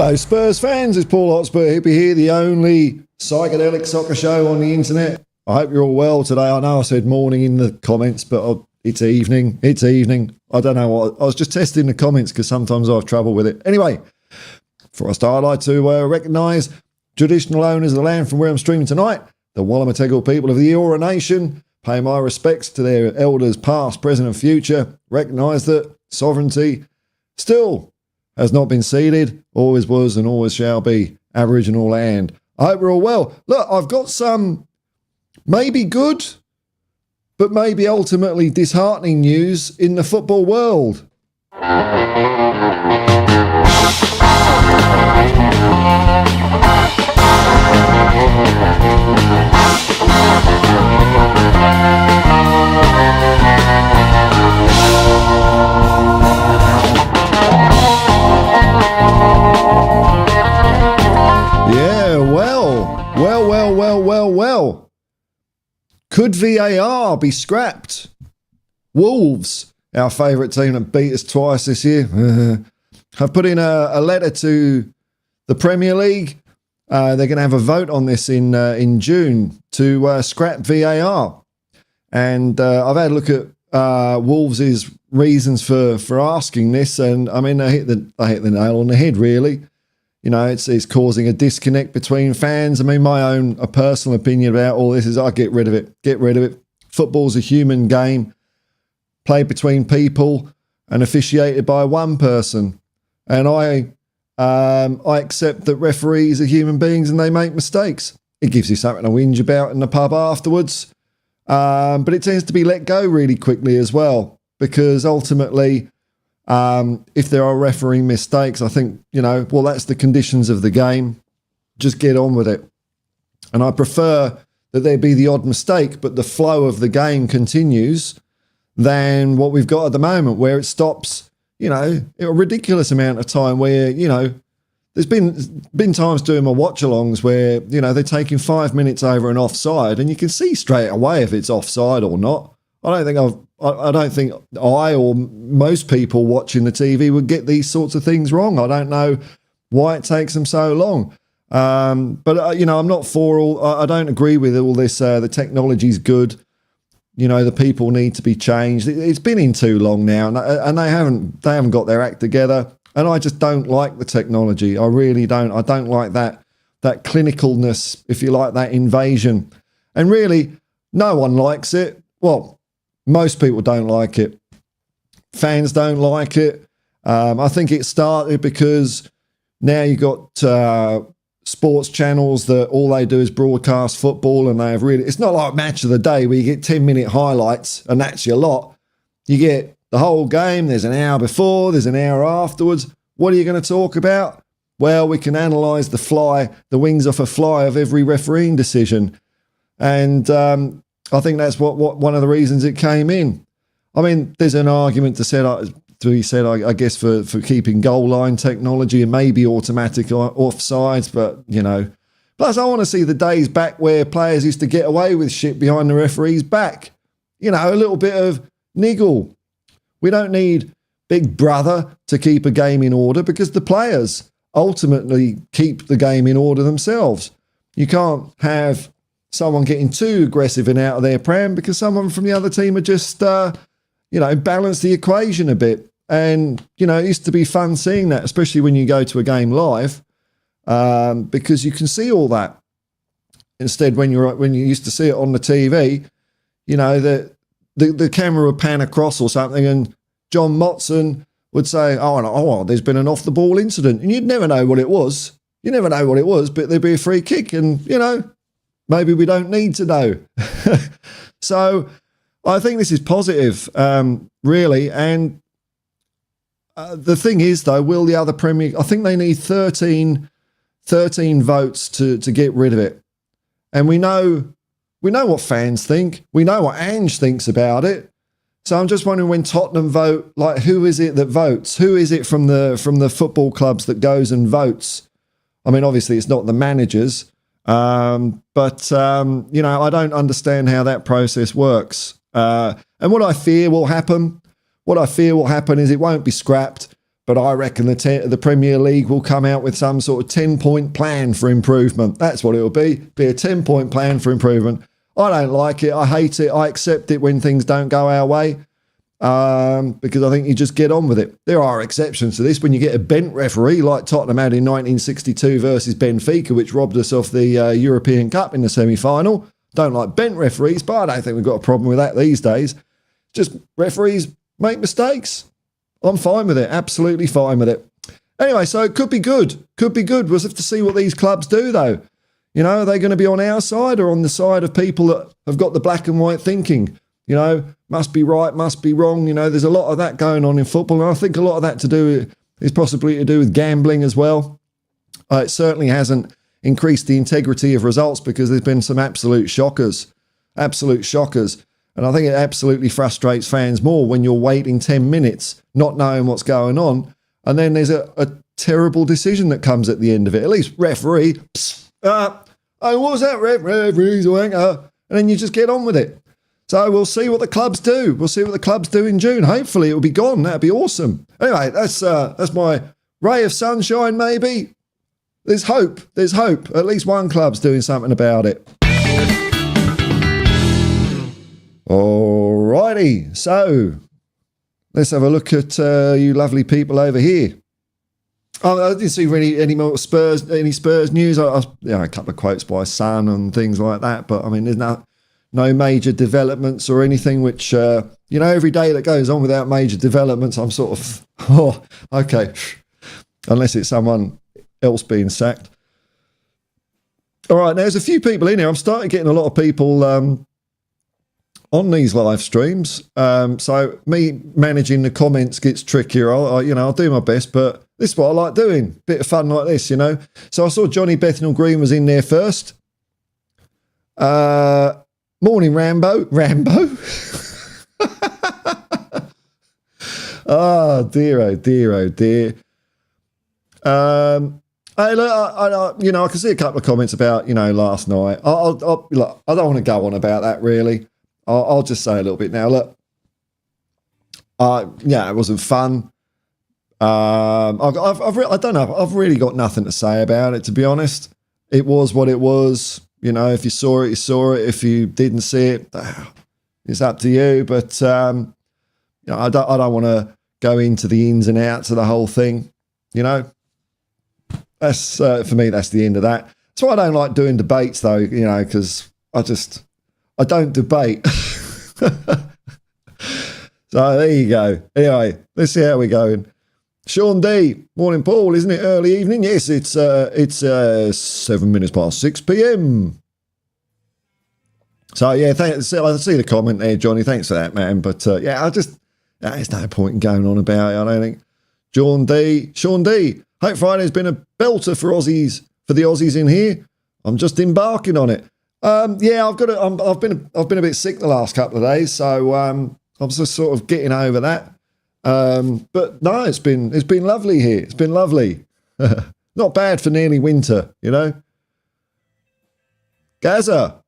Hello Spurs fans, it's Paul Hotspur Hippie here, the only psychedelic soccer show on the internet. I hope you're all well today. I know I said morning in the comments, but it's evening. It's evening. I don't know what. I was just testing the comments because sometimes I have trouble with it. Anyway, before I start, I'd like to recognise traditional owners of the land from where I'm streaming tonight, the Wallumeteggle people of the Eora Nation. Pay my respects to their elders past, present and future. Recognise that sovereignty still has not been ceded, always was and always shall be Aboriginal land. I hope we're all well. Look, I've got some maybe good, but maybe ultimately disheartening news in the football world. Yeah, well. Could VAR be scrapped? Wolves, our favourite team that beat us twice this year, have put in a letter to the Premier League. They're going to have a vote on this in June to scrap VAR. And I've had a look at Wolves' reasons for asking this, and I mean, they hit the nail on the head, really. You know, it's causing a disconnect between fans. I mean, a personal opinion about all this is I get rid of it. Get rid of it. Football's a human game, played between people and officiated by one person. And I accept that referees are human beings and they make mistakes. It gives you something to whinge about in the pub afterwards. But it tends to be let go really quickly as well, because ultimately, if there are refereeing mistakes, I think, that's the conditions of the game. Just get on with it. And I prefer that there be the odd mistake, but the flow of the game continues, than what we've got at the moment, where it stops, a ridiculous amount of time where, there's been times doing my watch-alongs where, they're taking 5 minutes over an offside and you can see straight away if it's offside or not. I don't think I or most people watching the TV would get these sorts of things wrong. I don't know why it takes them so long. But I'm not for all. I don't agree with all this. The technology's good. The people need to be changed. It's been in too long now, and they haven't got their act together. And I just don't like the technology. I really don't. I don't like that clinicalness, if you like, that invasion. And really, no one likes it. Well, most people don't like it. Fans don't like it. I think it started because now you got sports channels that all they do is broadcast football, and it's not like Match of the Day where you get 10-minute highlights and that's your lot. You get the whole game. There's an hour before, there's an hour afterwards. What are you going to talk about? Well, we can analyse the wings off a fly of every refereeing decision. And I think that's what one of the reasons it came in. I mean, there's an argument to be said, I guess, for keeping goal line technology and maybe automatic offsides, but, Plus, I want to see the days back where players used to get away with shit behind the referee's back. A little bit of niggle. We don't need Big Brother to keep a game in order because the players ultimately keep the game in order themselves. You can't have someone getting too aggressive and out of their pram because someone from the other team are just, balance the equation a bit. And, it used to be fun seeing that, especially when you go to a game live, because you can see all that. Instead, when you used to see it on the TV, the camera would pan across or something and John Motson would say, there's been an off-the-ball incident. And you'd never know what it was. But there'd be a free kick and, maybe we don't need to know. So I think this is positive, really. And the thing is, though, will the other Premier... I think they need 13 votes to get rid of it. And we know what fans think. We know what Ange thinks about it. So I'm just wondering, when Tottenham vote, like, who is it that votes? Who is it from the football clubs that goes and votes? I mean, obviously it's not the managers, but I don't understand how that process works. And what I fear will happen is it won't be scrapped, But I reckon the Premier League will come out with some sort of 10-point plan for improvement. That's what it will be a 10-point plan for improvement. I don't like it. I hate it. I accept it when things don't go our way because I think you just get on with it. There are exceptions to this. When you get a bent referee like Tottenham had in 1962 versus Benfica, which robbed us of the European Cup in the semi-final. Don't like bent referees, but I don't think we've got a problem with that these days. Just referees make mistakes. I'm fine with it. Absolutely fine with it. Anyway, so it could be good. Could be good. We'll have to see what these clubs do, though. You know, are they going to be on our side or on the side of people that have got the black and white thinking? You know, must be right, must be wrong. You know, there's a lot of that going on in football. And I think a lot of that is possibly to do with gambling as well. It certainly hasn't increased the integrity of results because there's been some absolute shockers. Absolute shockers. And I think it absolutely frustrates fans more when you're waiting 10 minutes, not knowing what's going on, and then there's a terrible decision that comes at the end of it. At least referee, what was that? Referee's a wanker. And then you just get on with it. So we'll see what the clubs do. We'll see what the clubs do in June. Hopefully it'll be gone. That'd be awesome. Anyway, that's my ray of sunshine, maybe. There's hope. There's hope. At least one club's doing something about it. Alrighty, so let's have a look at you lovely people over here. I didn't see really any more Spurs news. A couple of quotes by Son and things like that, but I mean, there's no major developments or anything. Which every day that goes on without major developments, I'm sort of okay, unless it's someone else being sacked. All right, now there's a few people in here. I'm starting getting a lot of people on these live streams, so me managing the comments gets trickier. I'll do my best, but this is what I like doing. Bit of fun like this, you know. So I saw Johnny Bethnal Green was in there first. Morning, Rambo. Oh dear, oh dear, oh dear. Hey, look, I can see a couple of comments about last night. Look, I don't want to go on about that really. I'll just say a little bit now. Look, it wasn't fun. I don't know. I've really got nothing to say about it, to be honest. It was what it was. You know, if you saw it, you saw it. If you didn't see it, it's up to you. But I don't want to go into the ins and outs of the whole thing. You know, that's for me. That's the end of that. That's why I don't like doing debates, though. You know, because I don't debate. So there you go. Anyway, let's see how we're going. Sean D, morning, Paul. Isn't it early evening? Yes, it's 7 minutes past 6 p.m. So yeah, thanks. I see the comment there, Johnny. Thanks for that, man. But there's no point in going on about it. I don't think. Sean D. Hope Friday's been a belter for the Aussies in here. I'm just embarking on it. I've been a bit sick the last couple of days, so I'm just sort of getting over that. But no, it's been lovely here. It's been lovely. Not bad for nearly winter, you know. Gaza,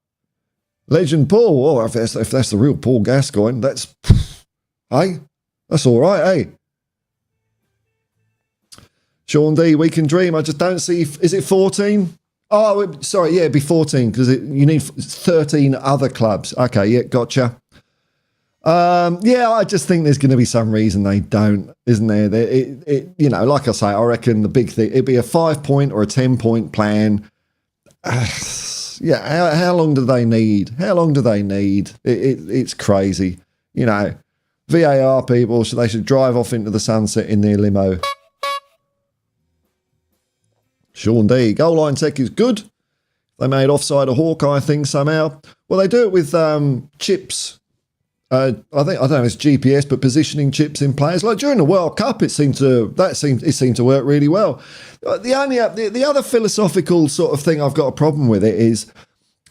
legend Paul. Oh, if that's the real Paul Gascoigne, that's all right, hey. Sean D, we can dream. I just don't see. Is it 14? Oh, sorry, yeah, it'd be 14 because you need 13 other clubs. Okay, yeah, gotcha. I just think there's going to be some reason they don't, isn't there? Like I say, I reckon the big thing, it'd be a 5-point or a 10-point plan. How long do they need? It's crazy. You know, VAR people, they should drive off into the sunset in their limo. Sean D. Goal line tech is good. They made offside a Hawkeye thing somehow. Well, they do it with chips. I don't know if it's GPS, but positioning chips in players. Like during the World Cup, it seemed to work really well. The other philosophical sort of thing I've got a problem with it is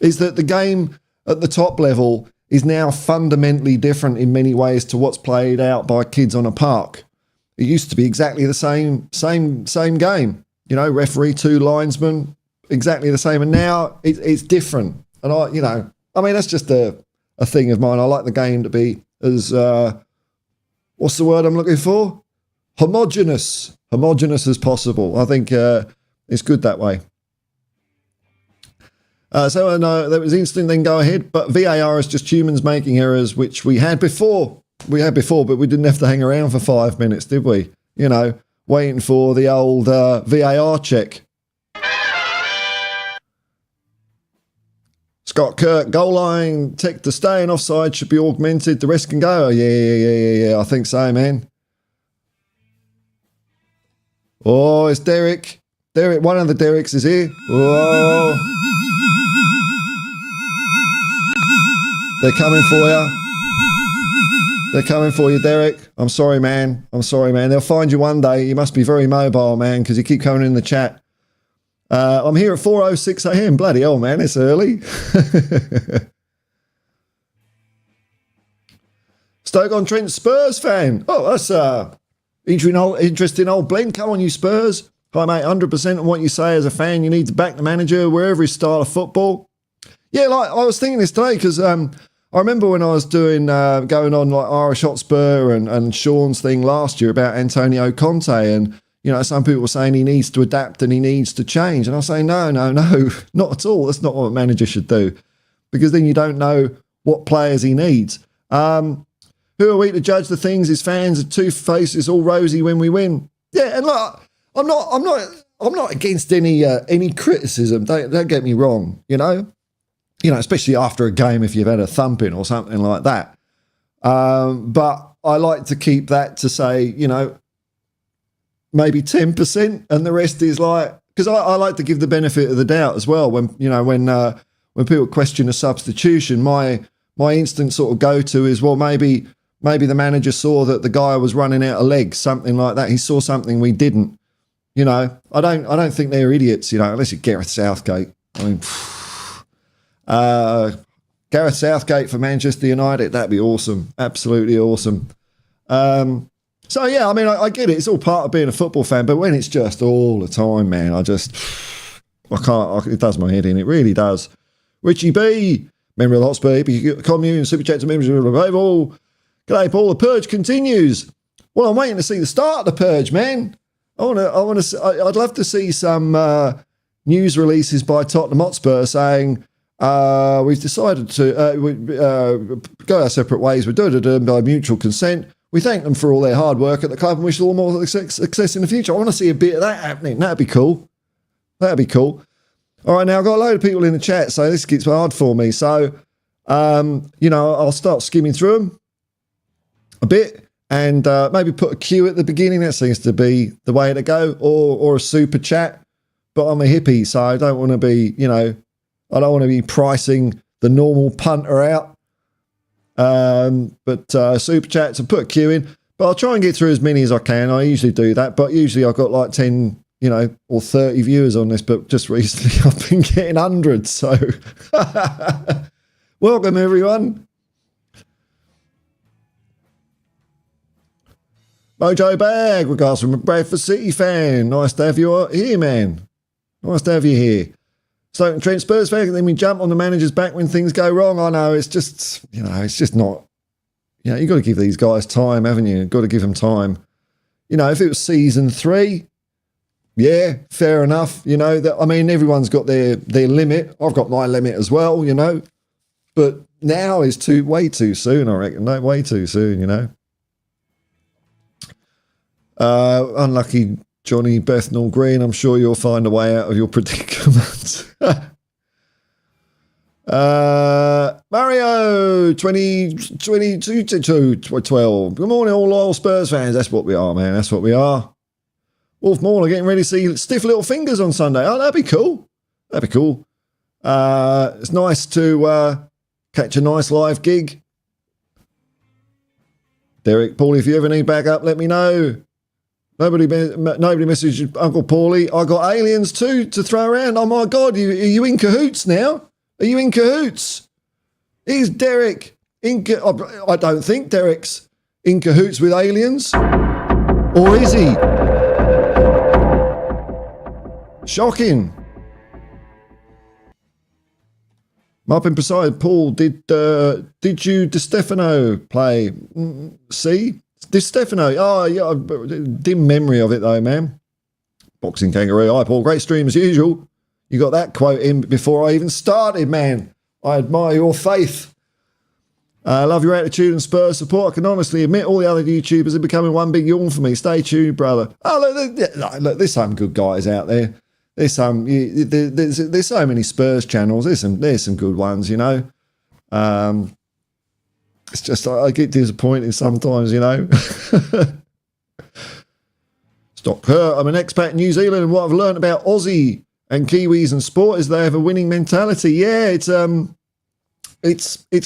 that the game at the top level is now fundamentally different in many ways to what's played out by kids on a park. It used to be exactly the same game. You know, referee, 2 linesmen, exactly the same. And now it's different. And that's just a thing of mine. I like the game to be as, what's the word I'm looking for? homogenous as possible. I think it's good that way. So that was instant, then go ahead. But VAR is just humans making errors, which we had before. But we didn't have to hang around for 5 minutes, did we? You know, waiting for the old VAR check. Scott Kirk, goal line tech to stay and offside should be augmented. The rest can go. Oh, yeah. I think so, man. Oh, it's Derek. One of the Dereks is here. Oh. They're coming for you. They're coming for you, Derek. I'm sorry, man. They'll find you one day. You must be very mobile, man, because you keep coming in the chat. I'm here at 4:06 a.m. Bloody hell, man. It's early. Stoke-on-Trent Spurs fan. Oh, that's interesting old blend. Come on, you Spurs. Hi, mate. 100% on what you say as a fan. You need to back the manager wherever his style of football. Yeah, like I was thinking this today because I remember when I was doing going on like Irish Hotspur and Sean's thing last year about Antonio Conte, and you know some people were saying he needs to adapt and he needs to change, and I was saying no, not at all. That's not what a manager should do, because then you don't know what players he needs. Who are we to judge the things? His fans are two-faced. It's all rosy when we win. Yeah, and look, I'm not against any criticism. Don't get me wrong. You know, especially after a game if you've had a thumping or something like that. But I like to keep that to say, you know, maybe 10%, and the rest is like, because I like to give the benefit of the doubt as well. When people question a substitution, my instant sort of go to is, well, maybe the manager saw that the guy was running out of legs, something like that. He saw something we didn't. You know, I don't think they're idiots. You know, unless you're Gareth Southgate. I mean. Gareth Southgate for Manchester United, that'd be awesome. Absolutely awesome. So yeah, I mean, I get it. It's all part of being a football fan, but when it's just all the time, man, I can't, it does my head in. It really does. Richie B, member of the Hotspur Hippie commune, super chat to members of the Bible. G'day, Paul. The purge continues. Well, I'm waiting to see the start of the purge, man. I'd love to see some news releases by Tottenham Hotspur saying, we've decided to go our separate ways. We're doing it by mutual consent. We thank them for all their hard work at the club and wish them all more success in the future. I want to see a bit of that happening. That'd be cool. All right, now I've got a load of people in the chat, so this gets hard for me. So, I'll start skimming through them a bit and maybe put a queue at the beginning. That seems to be the way to go, or a super chat. But I'm a hippie, so I don't want to be, I don't want to be pricing the normal punter out. But super chats and put a queue in. But I'll try and get through as many as I can. I usually do that. But usually I've got like 10, or 30 viewers on this. But just recently I've been getting hundreds. So welcome, everyone. Mojo Bag, regards from a Bradford City fan. Nice to have you here, man. Nice to have you here. Stoke-on-Trent Spurs fan, then we jump on the manager's back when things go wrong. I know, it's just, it's just not, you've got to give these guys time, haven't you? You've got to give them time. If it was season 3, yeah, fair enough. Everyone's got their limit. I've got my limit as well, But now is way too soon, I reckon. No, way too soon, Unlucky Johnny Bethnal Green, I'm sure you'll find a way out of your predicament. Mario 2022-12. Good morning, all loyal Spurs fans. That's what we are, man. That's what we are. Wolf Mauler getting ready to see Stiff Little Fingers on Sunday. Oh, that'd be cool. It's nice to catch a nice live gig. Derek, Paul, if you ever need backup, let me know. Nobody messaged Uncle Paulie. I got aliens too to throw around. Oh my God, are you in cahoots now? Are you in cahoots? Is Derek I don't think Derek's in cahoots with aliens. Or is he? Shocking. Marpin Prasad, Paul, did you Di Stefano play? See? Di Stefano. Oh, yeah, dim memory of it though, man. Boxing Kangaroo. Hi, Paul. Great stream as usual. You got that quote in before I even started, man. I admire your faith. I love your attitude and Spurs support. I can honestly admit all the other YouTubers are becoming one big yawn for me. Stay tuned, brother. Oh, look, there's some good guys out there. There's so many Spurs channels. There's some good ones, you know. It's just I get disappointed sometimes, you know. Stock Hurt. I'm an expat in New Zealand, and what I've learned about Aussie and Kiwis and sport is they have a winning mentality. Yeah, it's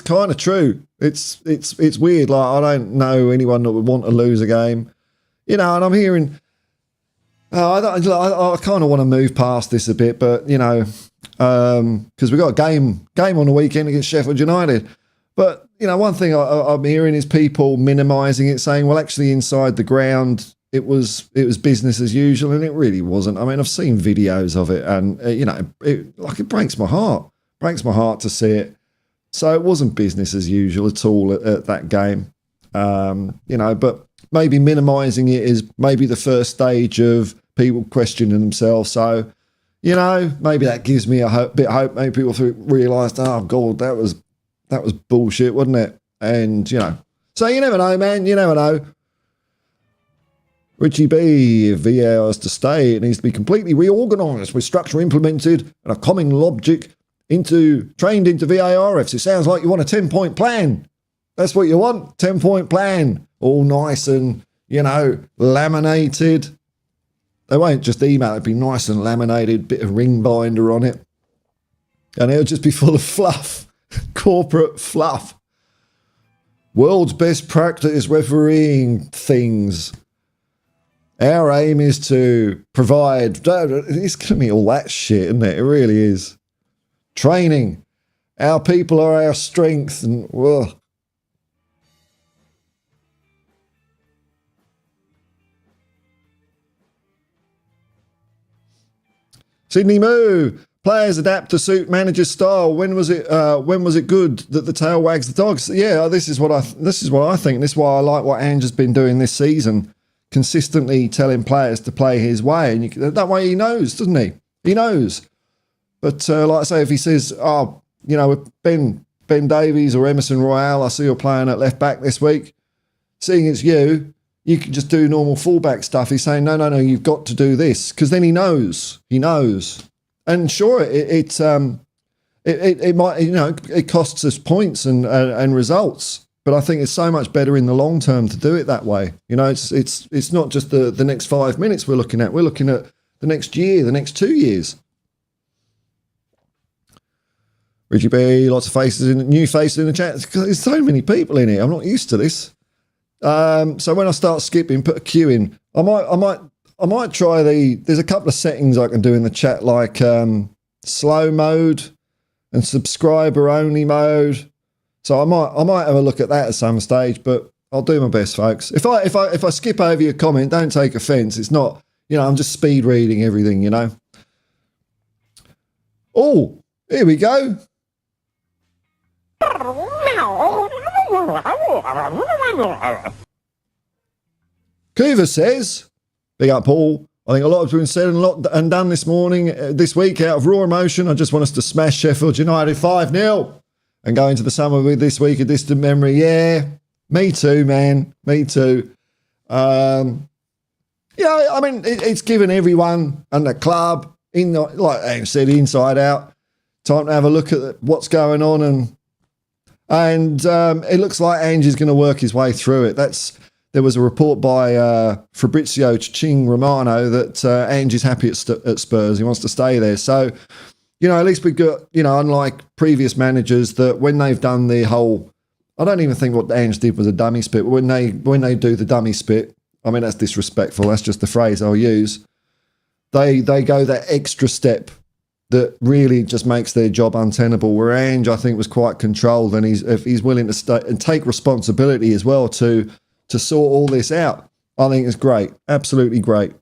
kind of true. It's weird. Like, I don't know anyone that would want to lose a game, you know. And I'm hearing, I kind of want to move past this a bit, but you know, because we got a game on the weekend against Sheffield United. But you know, one thing I'm hearing is people minimising it, saying, well, actually inside the ground it was business as usual, and it really wasn't. I mean, I've seen videos of it, and you know, it breaks my heart. Breaks my heart to see it. So it wasn't business as usual at all at that game, you know. But maybe minimising it is maybe the first stage of people questioning themselves. So, you know, maybe that gives me a bit of hope. Maybe people realised, oh God, that was bullshit, wasn't it? And you know, so you never know, man. You never know. Richie B, if VAR is to stay, it needs to be completely reorganised with structure implemented and a common logic trained into VARFs. It sounds like you want a 10-point plan. That's what you want, 10-point plan. All nice and, you know, laminated. They won't just email, it'd be nice and laminated, bit of ring binder on it. And it'll just be full of fluff, corporate fluff. World's best practice refereeing things. Our aim is to provide, it's going to be all that shit, isn't it? It really is. Training. Our people are our strength. And well, Sydney Moo. Players adapt to suit manager's style. When was it good that the tail wags the dogs? Yeah, this is what I think. This is why I like what Ange has been doing this season. Consistently telling players to play his way, and that way he knows, doesn't he? He knows. But like I say, if he says, "Oh, you know, with Ben Davies or Emerson Royale, I see you're playing at left back this week," seeing it's you can just do normal fullback stuff. He's saying, "No, you've got to do this," because then he knows. He knows, and sure, it might, you know, it costs us points and results. But I think it's so much better in the long term to do it that way. You know, it's not just the next 5 minutes we're looking at. We're looking at the next year, the next 2 years. Richie B, lots of new faces in the chat. There's so many people in here. I'm not used to this. So when I start skipping, put a queue in. I might try there's a couple of settings I can do in the chat, like slow mode and subscriber only mode. So I might have a look at that at some stage, but I'll do my best, folks. If I skip over your comment, don't take offence. It's not, you know, I'm just speed reading everything, you know. Oh, here we go. Coover says, big up Paul. I think a lot has been said and done this week out of raw emotion. I just want us to smash Sheffield United 5-0. And go into the summer with this week a distant memory. Yeah, me too, man. Me too. Yeah, I mean, it's given everyone and the club, like I said, inside out, time to have a look at what's going on. And it looks like Ange is going to work his way through it. There was a report by Fabrizio Ching Romano that Ange is happy at Spurs. He wants to stay there. So, you know, at least we've got, you know, unlike previous managers that when they've done the whole, I don't even think what Ange did was a dummy spit, but when they do the dummy spit, I mean, that's disrespectful. That's just the phrase I'll use. They go that extra step that really just makes their job untenable. Where Ange, I think, was quite controlled, and he's willing to stay and take responsibility as well to sort all this out. I think it's great. Absolutely great.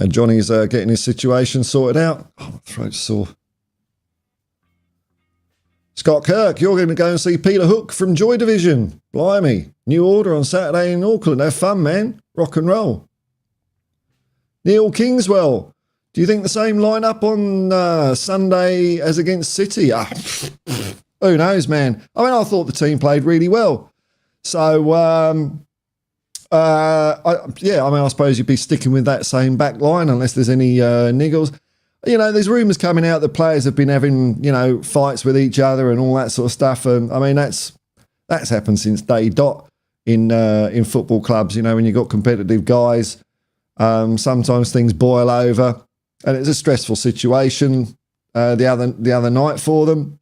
Johnny's getting his situation sorted out. Oh, my throat's sore. Scott Kirk, you're going to go and see Peter Hook from Joy Division. Blimey. New Order on Saturday in Auckland. Have fun, man. Rock and roll. Neil Kingswell, do you think the same lineup on Sunday as against City? Who knows, man? I mean, I thought the team played really well. So, I suppose you'd be sticking with that same back line unless there's any niggles. You know, there's rumours coming out that players have been having, fights with each other and all that sort of stuff. And I mean, that's happened since day dot in football clubs. You know, when you've got competitive guys, sometimes things boil over, and it's a stressful situation the other night for them.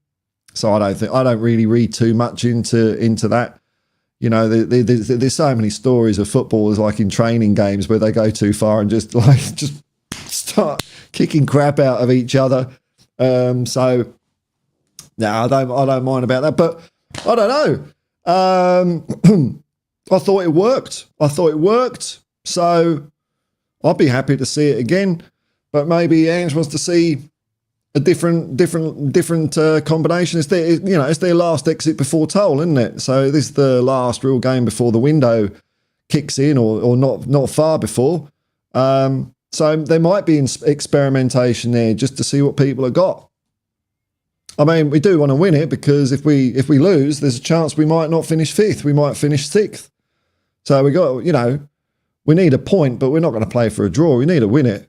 So I don't really read too much into that. You know, there's so many stories of footballers like in training games where they go too far and just start kicking crap out of each other. So no, I don't mind about that. But I don't know. I thought it worked. So I'd be happy to see it again. But maybe Ange wants to see a different combination. It's their last exit before toll, isn't it? So this is the last real game before the window kicks in, or not far before. So there might be experimentation there just to see what people have got. I mean, we do want to win it, because if we lose, there's a chance we might not finish fifth. We might finish sixth. So we need a point, but we're not going to play for a draw. We need to win it.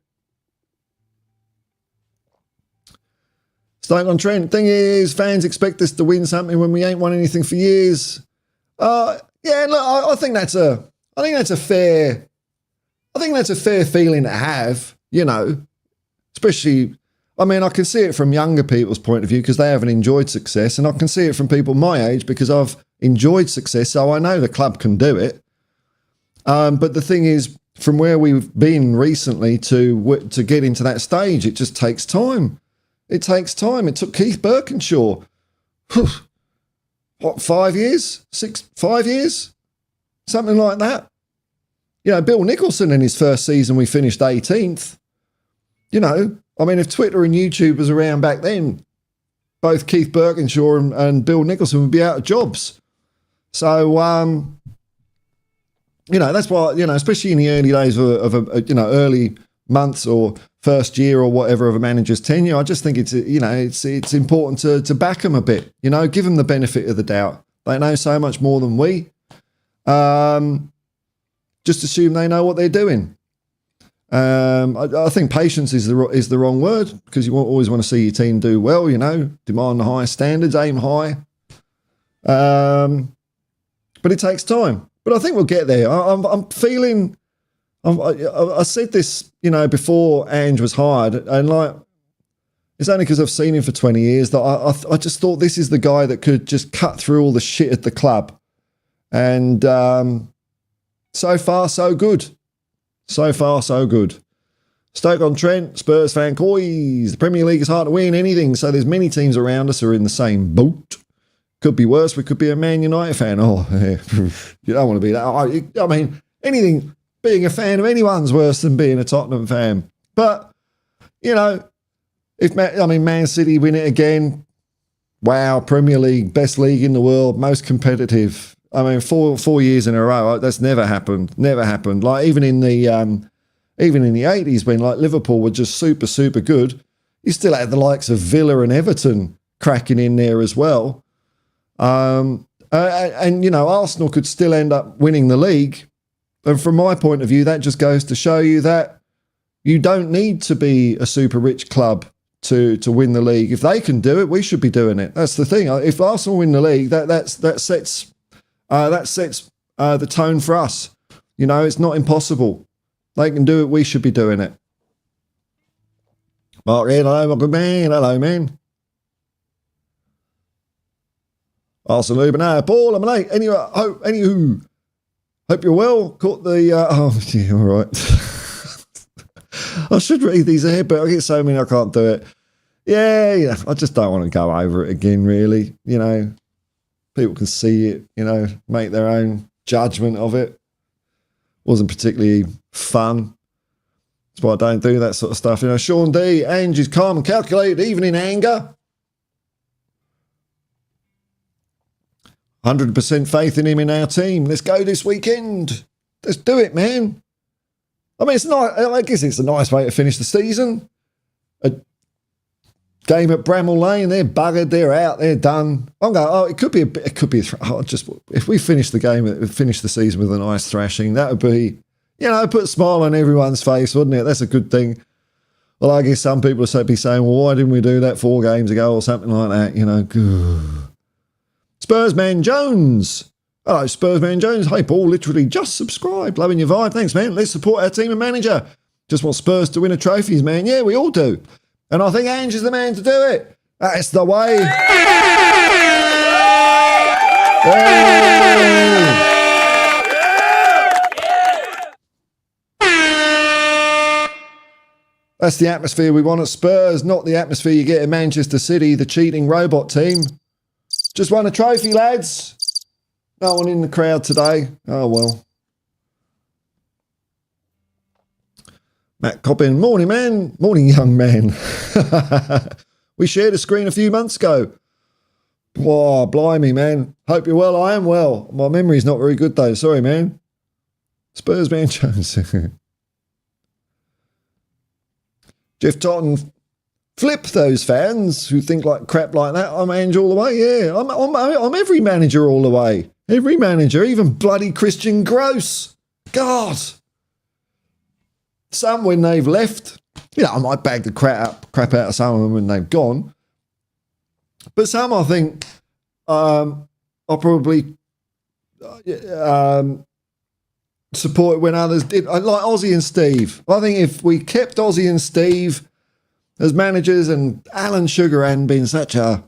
Stoke-on-Trent, thing is, fans expect us to win something when we ain't won anything for years. Look, I think that's a fair feeling to have, especially, I mean, I can see it from younger people's point of view because they haven't enjoyed success, and I can see it from people my age because I've enjoyed success, so I know the club can do it. But the thing is, from where we've been recently to get into that stage, it just takes time. It takes time. It took Keith Birkinshaw, 5 years? 5 years? Something like that. Bill Nicholson in his first season, we finished 18th. I mean, if Twitter and YouTube was around back then, both Keith Birkinshaw and Bill Nicholson would be out of jobs. So, that's why, especially in the early days of early months or first year or whatever of a manager's tenure, I just think it's important to back them a bit, give them the benefit of the doubt. They know so much more than we. Just assume they know what they're doing. I think patience is the wrong word, because you always want to see your team do well, demand the highest standards, aim high. But it takes time. But I think we'll get there. I'm feeling... I said this, before Ange was hired, and it's only because I've seen him for 20 years that I just thought this is the guy that could just cut through all the shit at the club. And so far, so good. So far, so good. Stoke-on-Trent, Spurs fan, coys. The Premier League is hard to win anything, so there's many teams around us who are in the same boat. Could be worse. We could be a Man United fan. Oh, you don't want to be that. I mean, anything... Being a fan of anyone's worse than being a Tottenham fan. But, Man City win it again. Wow, Premier League, best league in the world, most competitive. I mean, 4 years in a row, that's never happened. Never happened. Like even in the 80s, when like Liverpool were just super, super good, you still had the likes of Villa and Everton cracking in there as well. And Arsenal could still end up winning the league. And from my point of view, that just goes to show you that you don't need to be a super rich club to win the league. If they can do it, we should be doing it. That's the thing. If Arsenal win the league, that sets the tone for us. It's not impossible. They can do it. We should be doing it. Mark, hello, my good man. Hello, man. Arsenal, Uber, Paul, I'm late. Anywho. Hope you're well. Caught the... all right. I should read these ahead, but I get so many I can't do it. Yeah, I just don't want to go over it again, really. People can see it, make their own judgment of it. Wasn't particularly fun. That's why I don't do that sort of stuff. Sean D, Ange is calm and calculated, even in anger. 100% faith in him in our team. Let's go this weekend. Let's do it, man. I mean, it's not. I guess it's a nice way to finish the season. A game at Bramall Lane, they're buggered, they're out, they're done. I'm going. Oh, it could be if we finish the game, finish the season with a nice thrashing, that would be, put a smile on everyone's face, wouldn't it? That's a good thing. Well, I guess some people would be saying, well, why didn't we do that 4 games ago or something like that? Spursman Jones. Hello, Spursman Jones. Hey, Paul, literally just subscribed. Loving your vibe. Thanks, man. Let's support our team and manager. Just want Spurs to win a trophies, man. Yeah, we all do. And I think Ange is the man to do it. That's the way. That's the atmosphere we want at Spurs, not the atmosphere you get at Manchester City, the cheating robot team. Just won a trophy, lads. No one in the crowd today. Oh, well. Matt Coppin, morning, man. Morning, young man. We shared a screen a few months ago. Whoa, blimey, man. Hope you're well. I am well. My memory's not very good, though. Sorry, man. Spurs man Jones. Jeff Totten, flip those fans who think like crap like that. I'm Ange all the way. Yeah, I'm every manager all the way. Every manager, even bloody Christian Gross. God. Some when they've left. I might bag the crap out of some of them when they've gone. But some I think I'll probably support it when others did. Like Ozzy and Steve. I think if we kept Ozzy and Steve as managers and Alan Sugar hadn't been such a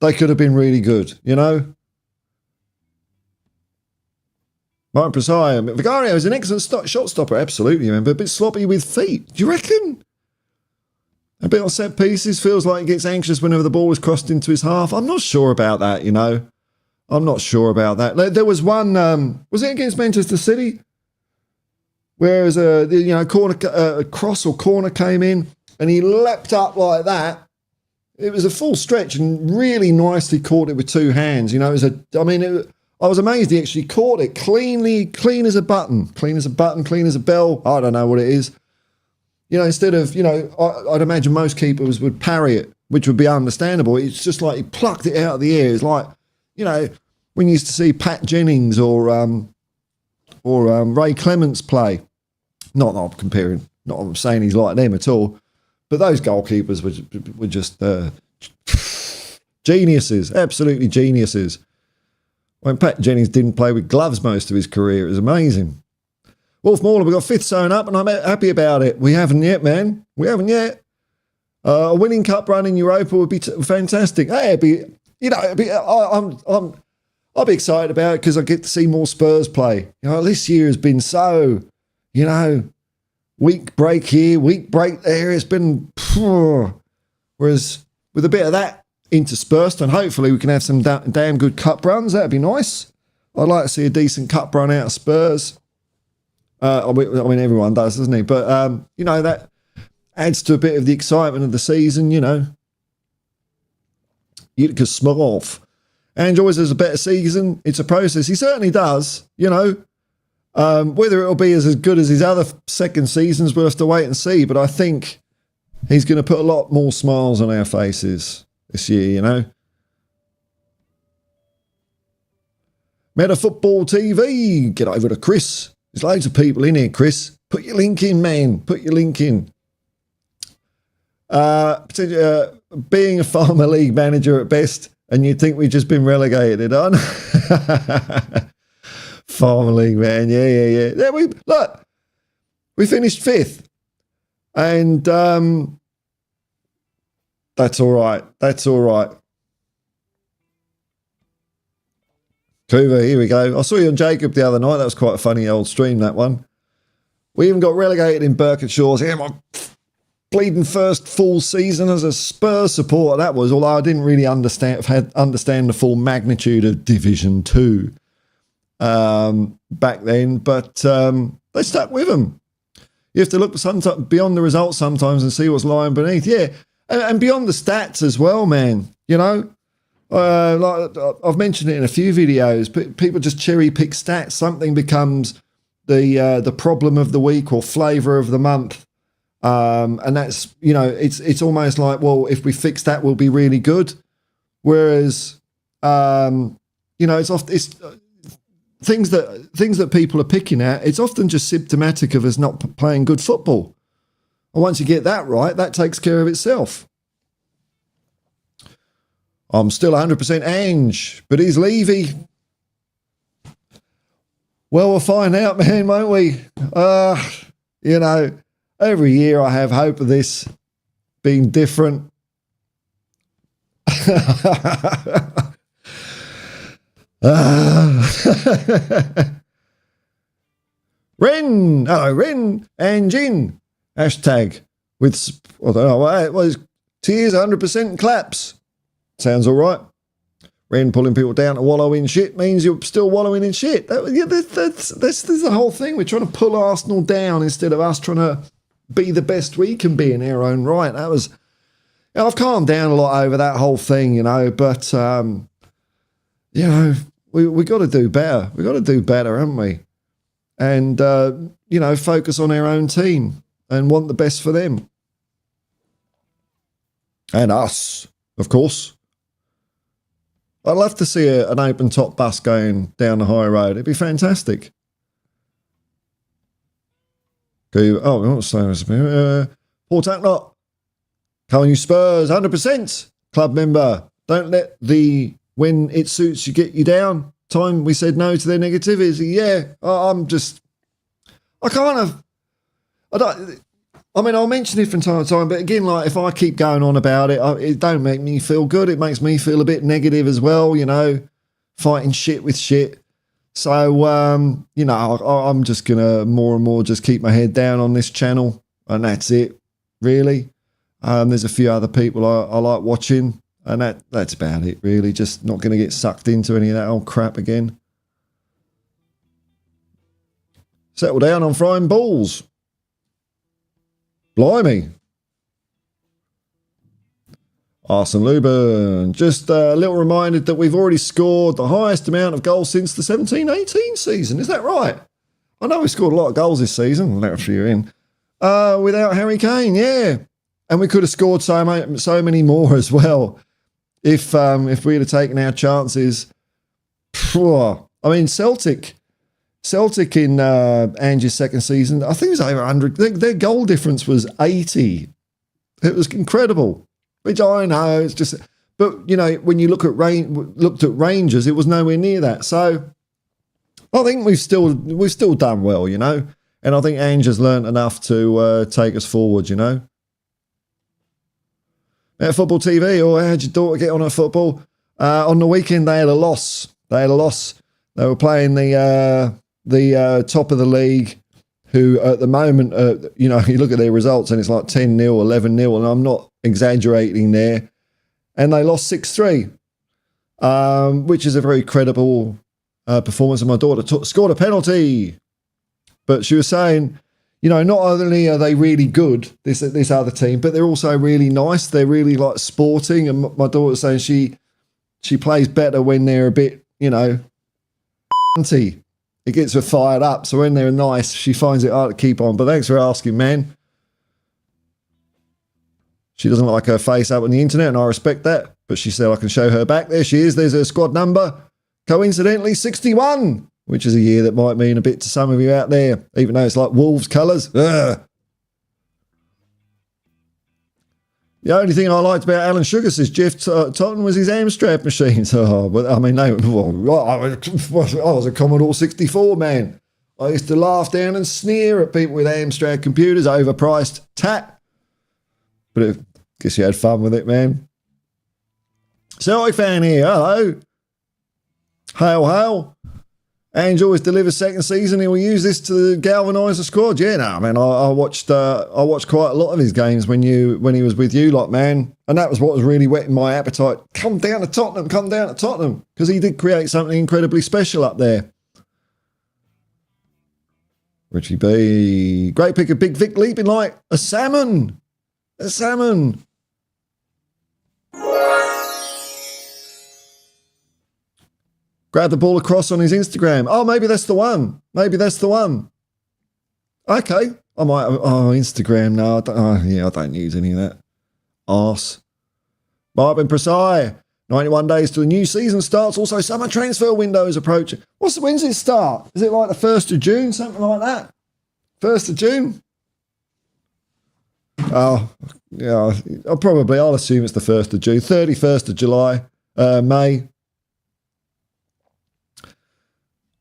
they could have been really good, Martin Presire, Vigario is an excellent shot stopper, absolutely, man, but a bit sloppy with feet. Do you reckon? A bit on set pieces, feels like he gets anxious whenever the ball is crossed into his half. I'm not sure about that, I'm not sure about that. There was one, was it against Manchester City? Whereas a cross or corner came in and he leapt up like that. It was a full stretch and really nicely caught it with 2 hands. I was amazed he actually caught it clean as a button, clean as a bell. I don't know what it is. Instead of, I'd imagine most keepers would parry it, which would be understandable. It's just like he plucked it out of the air. It's like, when you used to see Pat Jennings or Ray Clements play. Not that I'm comparing, not I'm saying he's like them at all, but those goalkeepers were just geniuses, absolutely geniuses. When Pat Jennings didn't play with gloves most of his career, it was amazing. Wolf Mauler, we've got 5th sewn up and I'm happy about it. We haven't yet, man. We haven't yet. A winning cup run in Europa would be fantastic. Hey, I'll be excited about it because I get to see more Spurs play. This year has been so, week break here, week break there. It's been, whereas with a bit of that interspersed, and hopefully we can have some damn good cup runs. That'd be nice. I'd like to see a decent cup run out of Spurs. I mean, everyone does, doesn't he? But, that adds to a bit of the excitement of the season, Utica Smolov. Ange always has a better season. It's a process. He certainly does, Whether it'll be as good as his other second seasons, we'll have to wait and see. But I think he's going to put a lot more smiles on our faces this year, Meta Football TV. Get over to Chris. There's loads of people in here, Chris. Put your link in, man. Put your link in. Being a Farmer League manager at best, and you'd think we've just been relegated on. Farmer League, man. Yeah. We finished 5th. And that's all right. Kuva, here we go. I saw you on Jacob the other night. That was quite a funny old stream, that one. We even got relegated in Birkenshaw's. Yeah, my bleeding first full season as a Spurs supporter, that was, although I didn't really understand the full magnitude of Division 2. back then, but they stuck with them. You have to look beyond the results sometimes and see what's lying beneath. Yeah, and beyond the stats as well, man. You know, like I've mentioned it in a few videos, but people just cherry pick stats. Something becomes the problem of the week or flavour of the month. And that's, you know, it's almost like, well, if we fix that, we'll be really good. Whereas, you know, it's things that people are picking at. It's often just symptomatic of us not playing good football. And once you get that right, that takes care of itself. I'm still 100% Ange, but he's Levy. Well, we'll find out, man, won't we? You know, every year I have hope of this being different. Ren, hello, Ren, and Jin. Hashtag with, I don't know, what it was, tears, 100% claps. Sounds all right. Ren pulling people down to wallow in shit means you're still wallowing in shit. That's the whole thing. We're trying to pull Arsenal down instead of us trying to be the best we can be in our own right. That was, you know, I've calmed down a lot over that whole thing, you know, but, you know, we got to do better. We got to do better, haven't we? And, you know, focus on our own team and want the best for them. And us, of course. I'd love to see an open-top bus going down the high road. It'd be fantastic. Oh, what's that? Paul Tacknott. Come on, you Spurs, 100%. Club member. Don't let the when it suits you get you down. Time we said no to their negativity. Yeah, I mean, I'll mention it from time to time, but again, like, if I keep going on about it, it don't make me feel good. It makes me feel a bit negative as well, you know, fighting shit with shit. So, you know, I'm just going to more and more just keep my head down on this channel, and that's it, really. There's a few other people I like watching, and that's about it, really. Just not going to get sucked into any of that old crap again. Settle down on frying balls. Blimey. Arsene Luben. Just a little reminder that we've already scored the highest amount of goals since the 17-18 season. Is that right? I know we scored a lot of goals this season. Let a few in. Without Harry Kane, yeah. And we could have scored so many more as well if we'd have taken our chances. I mean, Celtic in Ange's second season, I think it was over 100. Their goal difference was 80. It was incredible, which I know it's just. But you know, when you looked at Rangers, it was nowhere near that. So I think we've still done well, you know. And I think Ange has learnt enough to take us forward, you know. At Football TV, or how'd your daughter get on at football? On the weekend, they had a loss. They were playing the top of the league, who at the moment, you know, you look at their results and it's like 10-0, 11-0, and I'm not exaggerating there. And they lost 6-3, which is a very credible performance. And my daughter scored a penalty. But she was saying, you know, not only are they really good, this other team, but they're also really nice. They're really like sporting. And my daughter's saying she plays better when they're a bit, you know, it gets her fired up. So when they're nice, she finds it hard to keep on. But thanks for asking, man. She doesn't like her face up on the internet, and I respect that. But she said I can show her back. There she is. There's her squad number. Coincidentally, 61, which is a year that might mean a bit to some of you out there, even though it's like Wolves colours. Ugh. The only thing I liked about Alan Sugar, says Jeff Totten, was his Amstrad machines. Oh, but I mean, I was a Commodore 64 man. I used to laugh down and sneer at people with Amstrad computers, overpriced tat. But I guess you had fun with it, man. Celtic fan here, hello. Hail, hail. Ange always delivers second season. He will use this to galvanise the squad. Yeah, no, man. I watched quite a lot of his games when he was with you, lot, man. And that was what was really whetting my appetite. Come down to Tottenham, because he did create something incredibly special up there. Richie B. Great pick of Big Vic leaping like a salmon. A salmon. Grab the ball across on his Instagram. Oh, maybe that's the one. Maybe that's the one. Okay. I might. Oh, Instagram. No, I don't use any of that. Arse. Might have been precise. 91 days to the new season starts. Also, summer transfer window is approaching. When's it start? Is it like the 1st of June? Something like that? 1st of June? Oh, yeah. I'll assume it's the 1st of June. 31st of July. May.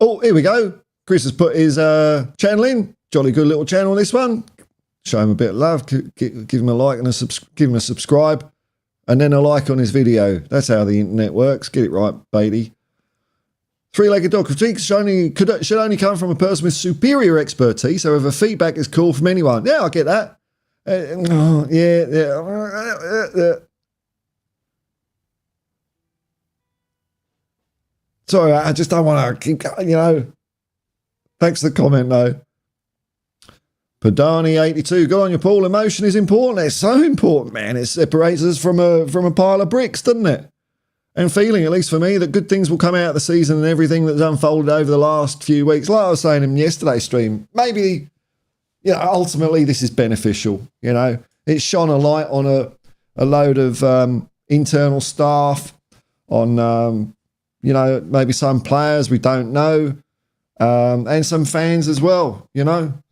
Oh, here we go. Chris has put his channel in. Jolly good little channel, this one. Show him a bit of love. Give him a like and give him a subscribe. And then a like on his video. That's how the internet works. Get it right, Beatty. Three-legged dog critiques should only come from a person with superior expertise. However, feedback is cool from anyone. Yeah, I get that. Yeah. Sorry, I just don't want to keep, Thanks for the comment, though. Padani82, good on your Paul. Emotion is important. It's so important, man. It separates us from a pile of bricks, doesn't it? And feeling, at least for me, that good things will come out of the season and everything that's unfolded over the last few weeks. Like I was saying in yesterday's stream, maybe, ultimately this is beneficial. It's shone a light on a load of internal staff, on maybe some players we don't know. And some fans as well,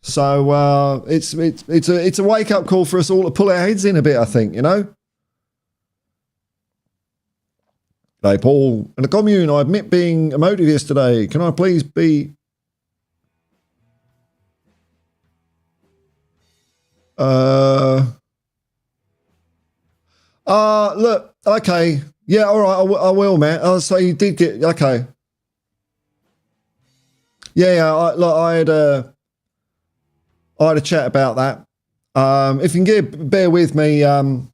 So it's a wake up call for us all to pull our heads in a bit, I think, Hey, Paul, in the commune, I admit being emotive yesterday. Can I please be? Look, okay, yeah, all right, I will, man. Oh, so you did get okay. Yeah, I had a chat about that. If you can bear with me, I'll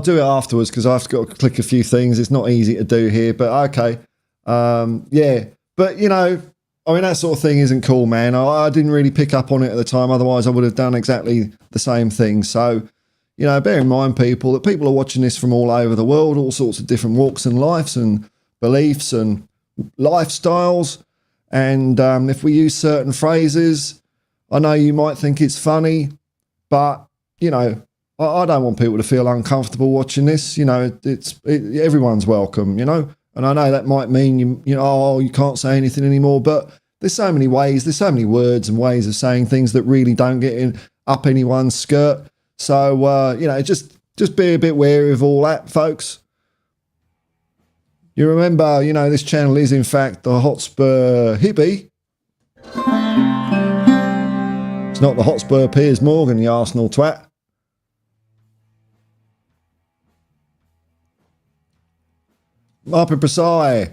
do it afterwards because I've got to click a few things. It's not easy to do here, but okay. Yeah, but that sort of thing isn't cool, man. I didn't really pick up on it at the time. Otherwise, I would have done exactly the same thing. So, bear in mind, people, that people are watching this from all over the world, all sorts of different walks and lives and beliefs and lifestyles. And if we use certain phrases, I know you might think it's funny, but, I don't want people to feel uncomfortable watching this. Everyone's welcome, and I know that might mean you can't say anything anymore, but there's so many ways, there's so many words and ways of saying things that really don't get up anyone's skirt. So, just be a bit wary of all that, folks. You remember, this channel is in fact the Hotspur Hippie. It's not the Hotspur Piers Morgan, the Arsenal twat. Marpin Precise.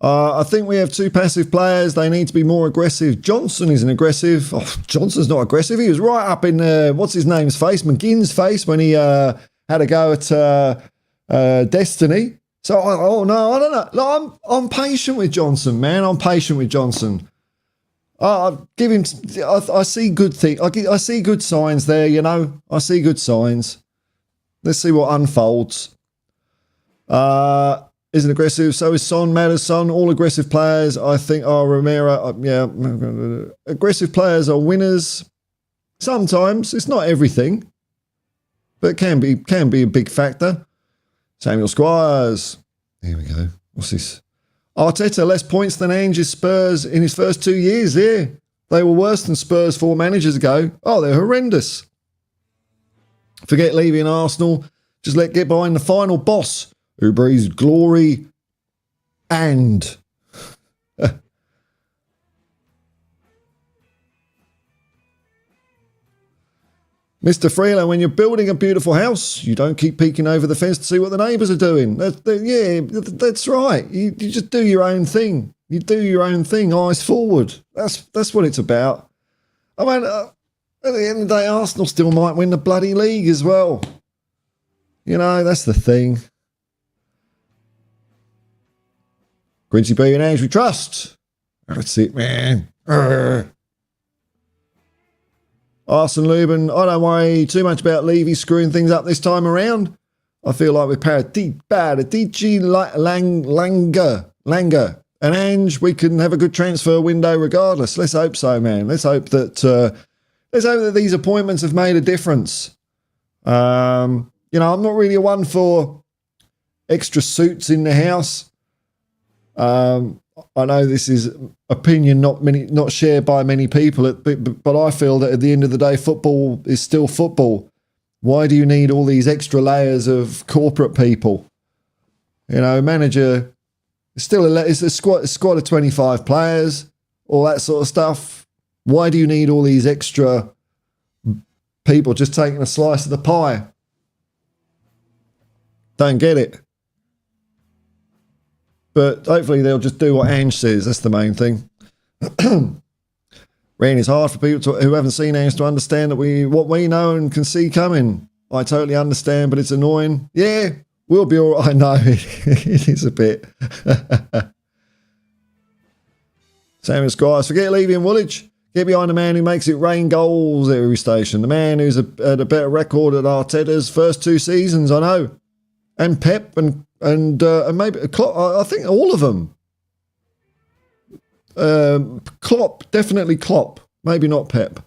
I think we have two passive players. They need to be more aggressive. Johnson isn't aggressive. Oh, Johnson's not aggressive. He was right up in, what's his name's face? McGinn's face when he had a go at Destiny. So, I don't know. I'm patient with Johnson, man. I'm patient with Johnson. Give him. I see good things. I see good signs there. I see good signs. Let's see what unfolds. Isn't aggressive. So is Son. Matters Son. All aggressive players, I think, are Romero. Yeah, aggressive players are winners. Sometimes it's not everything, but it can be a big factor. Samuel Squires. Here we go. What's this? Arteta, less points than Ange's Spurs in his first 2 years. Yeah, they were worse than Spurs 4 managers ago. Oh, they're horrendous. Forget leaving Arsenal. Just get behind the final boss who breathes glory and... Mr. Freeland, when you're building a beautiful house, you don't keep peeking over the fence to see what the neighbours are doing. That's right. You just do your own thing. You do your own thing, eyes forward. That's what it's about. I mean, at the end of the day, Arsenal still might win the bloody league as well. That's the thing. Quincy B and Ange we trust. That's it, man. Arsene Lubin, I don't worry too much about Levy screwing things up this time around. I feel like with Paratici, Langer, and Ange, we can have a good transfer window regardless. Let's hope so, man. Let's hope that these appointments have made a difference. I'm not really a one for extra suits in the house. I know this is opinion not shared by many people, but I feel that at the end of the day, football is still football. Why do you need all these extra layers of corporate people? Manager is still it's a squad of 25 players, all that sort of stuff. Why do you need all these extra people just taking a slice of the pie? Don't get it. But hopefully they'll just do what Ange says. That's the main thing. Ren, it's hard for people who haven't seen Ange to understand that what we know and can see coming. I totally understand, but it's annoying. Yeah, we'll be all right. I know it is a bit. Samuel Squires, forget Levy and Woolwich. Get behind the man who makes it rain goals at every station. The man who's had a better record at Arteta's first 2 seasons, I know. And Pep and maybe Klopp, I think all of them. Klopp, definitely Klopp. Maybe not Pep.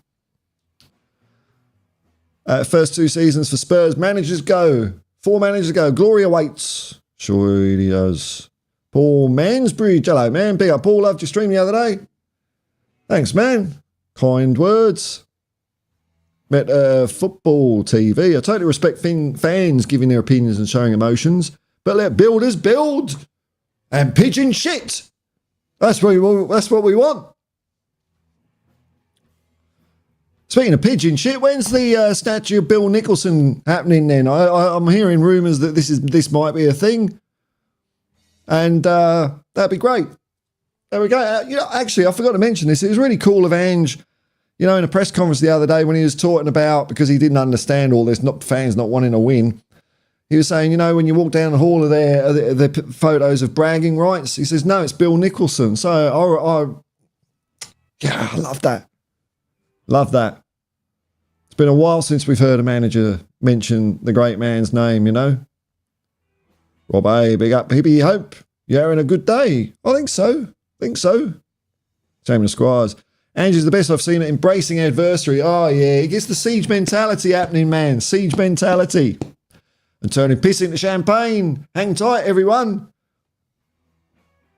First 2 seasons for Spurs. Managers go. 4 managers go. Glory awaits. Sure he does. Paul Mansbridge. Hello, man. Big up, Paul. Loved your stream the other day. Thanks, man. Kind words. Met Football TV. I totally respect fans giving their opinions and showing emotions, but let builders build and pigeon shit. That's what we want. Speaking of pigeon shit, when's the statue of Bill Nicholson happening then? I'm hearing rumours that this might be a thing, and that'd be great. There we go. Actually, I forgot to mention this. It was really cool of Ange, in a press conference the other day when he was talking about, because he didn't understand all this, not fans not wanting to win. He was saying, when you walk down the hall of their photos of bragging rights, he says, no, it's Bill Nicholson. So I love that. Love that. It's been a while since we've heard a manager mention the great man's name, Rob A, big up, Hippie, hope you're having a good day. I think so. Samuel Squires. Ange is the best I've seen at embracing adversity. Oh, yeah, he gets the siege mentality happening, man. Siege mentality. And turning piss into champagne. Hang tight, everyone.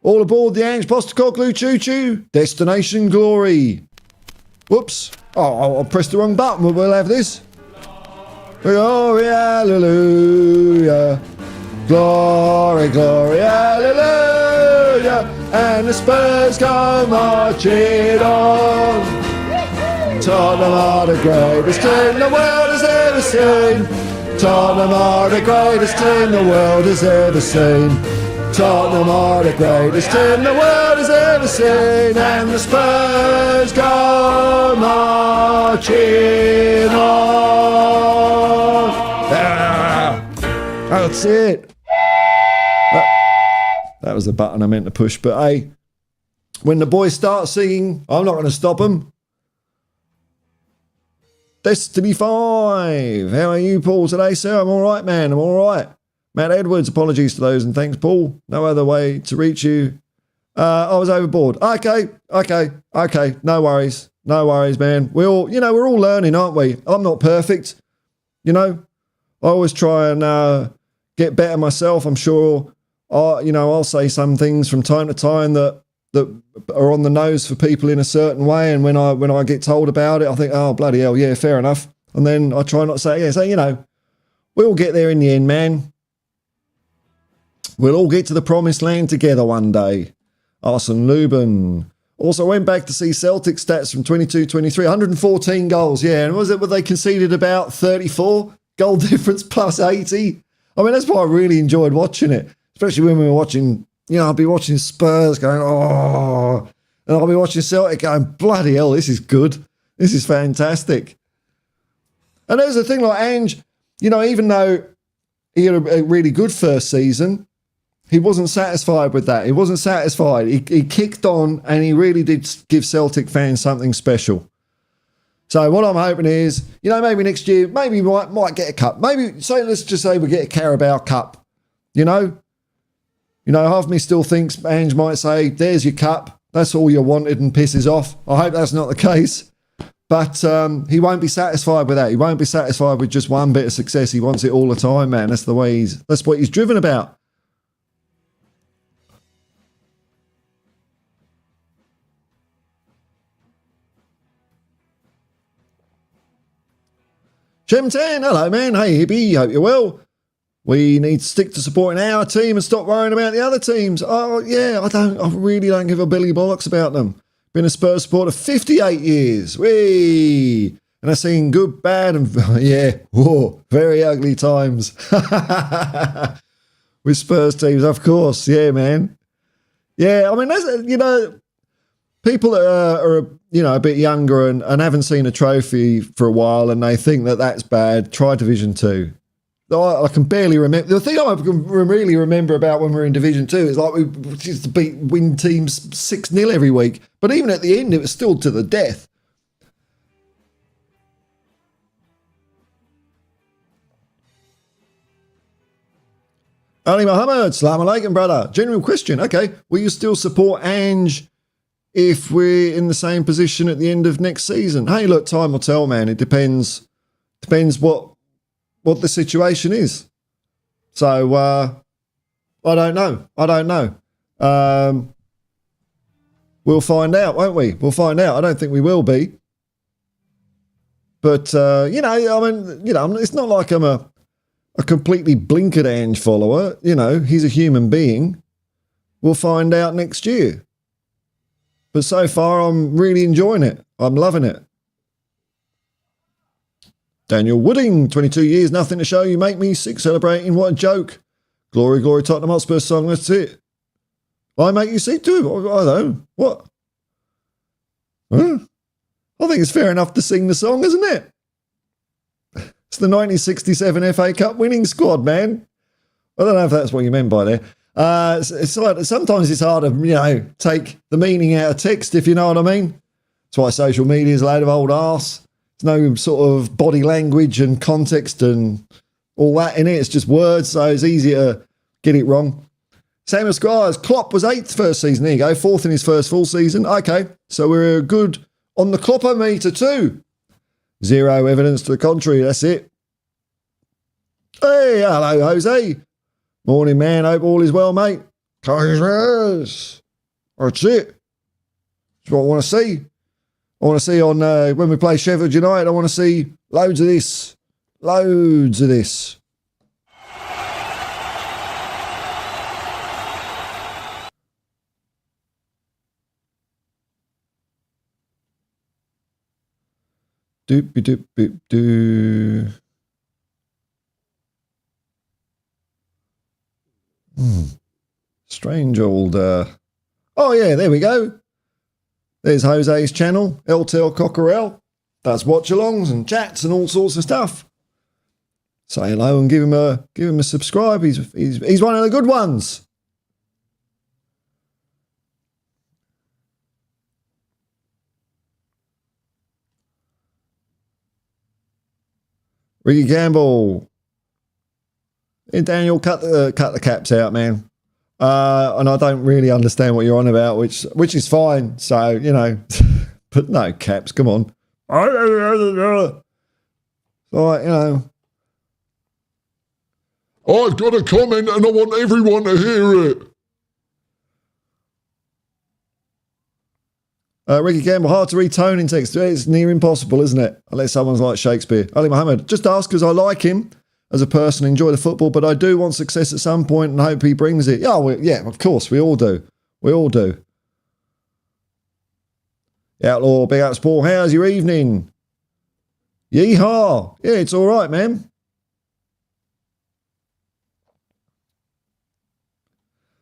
All aboard the Ange Postecoglou choo-choo. Destination glory. Whoops. Oh, I pressed the wrong button, but we'll have this. Glory, hallelujah. Glory, glory, hallelujah. And the Spurs come marching on. Tottenham are the greatest team the world has ever seen. Tottenham are the greatest team the world has ever seen. Tottenham are the greatest team the world has ever seen. And the Spurs go marching on. That's it. That was the button I meant to push. But hey, when the boys start singing, I'm not going to stop them. Destiny 5. How are you, Paul, today, sir? I'm all right, man. I'm all right. Matt Edwards, apologies to those and thanks, Paul. No other way to reach you. I was overboard. Okay. No worries, man. We're all learning, aren't we? I'm not perfect. I always try and get better myself. I'm sure. I'll say some things from time to time that are on the nose for people in a certain way, and when I get told about it, I think, oh bloody hell, yeah, fair enough. And then I try not to say, yeah. So we'll get there in the end, man. We'll all get to the promised land together one day. Arsene Lubin also went back to see Celtic stats from 22-23, 114 goals, yeah. And were they conceded about 34 goal difference plus 80? I mean, that's why I really enjoyed watching it. Especially when we were watching, I'll be watching Spurs going, oh, and I'll be watching Celtic going, bloody hell, this is good. This is fantastic. And there's the thing like Ange, even though he had a really good first season, He wasn't satisfied with that. He wasn't satisfied. He kicked on, and he really did give Celtic fans something special. So what I'm hoping is, maybe next year, maybe we might get a cup. Maybe, let's just say we get a Carabao Cup. Half of me still thinks Ange might say, there's your cup. That's all you wanted, and pisses off. I hope that's not the case. But he won't be satisfied with that. He won't be satisfied with just one bit of success. He wants it all the time, man. That's what he's driven about. Shem10, hello, man. Hey, Hippie, hope you're well. We need to stick to supporting our team and stop worrying about the other teams. Oh, yeah, I really don't give a Billy Bollocks about them. Been a Spurs supporter 58 years. Whee! And I've seen good, bad, and, very ugly times. With Spurs teams, of course. Yeah, man. Yeah, I mean, that's, people that are a bit younger and haven't seen a trophy for a while, and they think that that's bad. Try Division 2. I can barely remember. The thing I can really remember about when we were in Division 2 is like we used to win teams 6-0 every week. But even at the end, it was still to the death. Ali Muhammad, salam alaikum, brother. Genuine question. Okay, will you still support Ange if we're in the same position at the end of next season? Hey, look, time will tell, man. It depends what the situation is. So, I don't know. We'll find out, won't we? We'll find out. I don't think we will be. But, it's not like I'm a completely blinkered Ange follower. He's a human being. We'll find out next year. But so far, I'm really enjoying it. I'm loving it. Daniel Wooding, 22 years, nothing to show. You make me sick celebrating. What a joke. Glory, glory, Tottenham Hotspur song. That's it. I make you sick too. I don't know. What? Huh? I think it's fair enough to sing the song, isn't it? It's the 1967 FA Cup winning squad, man. I don't know if that's what you meant by there. It's like, sometimes it's hard to, take the meaning out of text, if you know what I mean. That's why social media is a load of old arse. There's no sort of body language and context and all that in it. It's just words, so it's easy to get it wrong. Samuel Squires, Klopp was 8th first season. There you go, 4th in his first full season. Okay, so we're good on the Klopper-meter too. 0 evidence to the contrary, that's it. Hey, hello, Jose. Morning, man. Hope all is well, mate. Congrats. That's it. That's what I want to see. I want to see on when we play Sheffield United, I want to see loads of this. Loads of this. Doop-doop-doop-doo. Strange old... Oh, yeah, there we go. There's Jose's channel, LTL Cockerel. Does watch-alongs and chats and all sorts of stuff. Say hello and give him a subscribe. He's one of the good ones. Ricky Campbell. Hey, Daniel, cut the caps out, man. And I don't really understand what you're on about, which is fine. So, but no caps, come on. All right, I've got a comment and I want everyone to hear it. Ricky Campbell, hard to read tone in text. It's near impossible, isn't it? Unless someone's like Shakespeare. Ali Mohammed, just ask because I like him as a person, enjoy the football, but I do want success at some point and hope he brings it. Yeah, of course, we all do. We all do. Outlaw, big up sport. How's your evening? Yeehaw. Yeah, it's all right, man.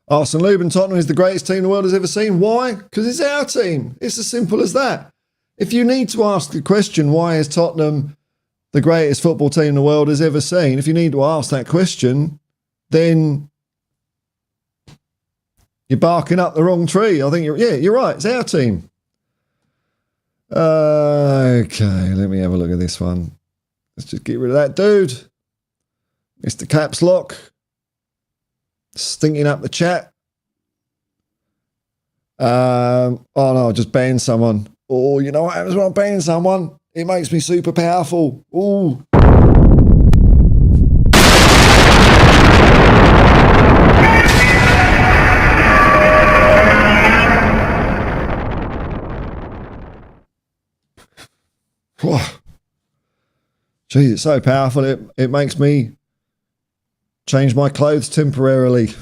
Arsene Lubin, Tottenham is the greatest team the world has ever seen. Why? Because it's our team. It's as simple as that. If you need to ask the question, why is Tottenham the greatest football team the world has ever seen? If you need to ask that question, then You're barking up the wrong tree. I think you're right. It's our team. Okay, let me have a look at this one. Let's just get rid of that dude. Mr. Caps Lock. Stinking up the chat. Oh no, I just banned someone. Oh, you know what happens when I ban someone? It makes me super powerful. Ooh. Geez, it's so powerful. It makes me change my clothes temporarily.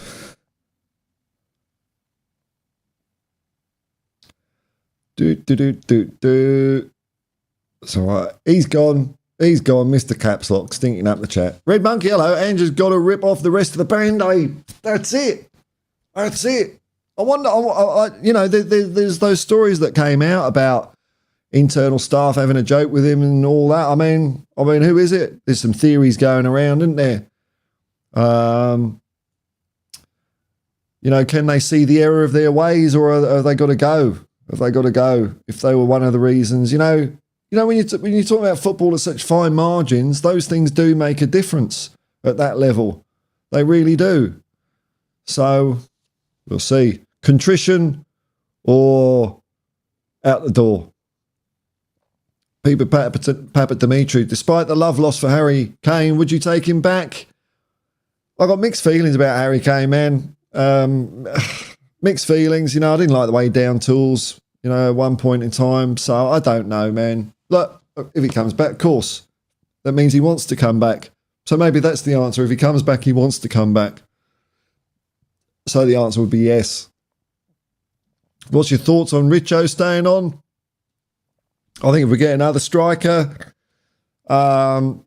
Do. So he's gone. He's gone. Mr. Caps Lock stinking up the chat. Red Monkey, hello. Ange's got to rip off the rest of the band-aid. That's it. That's it. I wonder. There's those stories that came out about internal staff having a joke with him and all that. I mean, who is it? There's some theories going around, isn't there? Can they see the error of their ways, or have they got to go? Have they got to go? If they were one of the reasons, when you talk about football at such fine margins, those things do make a difference at that level. They really do. So we'll see. Contrition or out the door. Peter Papa Dimitri, despite the love lost for Harry Kane, would you take him back? I got mixed feelings about Harry Kane, man. Mixed feelings. I didn't like the way he down tools, at one point in time. So I don't know, man. Look, if he comes back, of course, that means he wants to come back. So maybe that's the answer. If he comes back, he wants to come back. So the answer would be yes. What's your thoughts on Richo staying on? I think if we get another striker, look,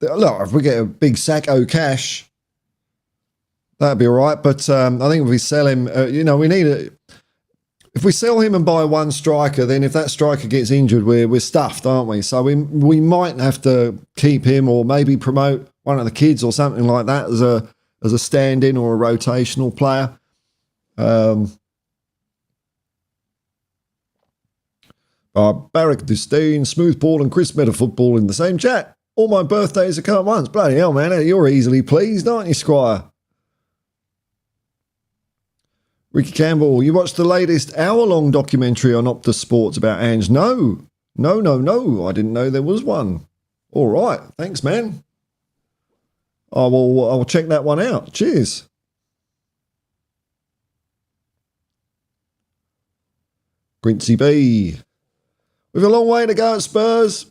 if we get a big sack of cash, that'd be all right. But I think if we sell him, we need it. If we sell him and buy one striker, then if that striker gets injured, we're stuffed, aren't we? So we might have to keep him, or maybe promote one of the kids or something like that as a stand-in or a rotational player. Barack Disdain, Smoothball and Chris Meta Football in the same chat. All my birthdays occur at once. Bloody hell, man. You're easily pleased, aren't you, Squire? Ricky Campbell, you watched the latest hour-long documentary on Optus Sports about Ange? No. I didn't know there was one. All right. Thanks, man. I'll check that one out. Cheers. Quincy B. We've a long way to go at Spurs.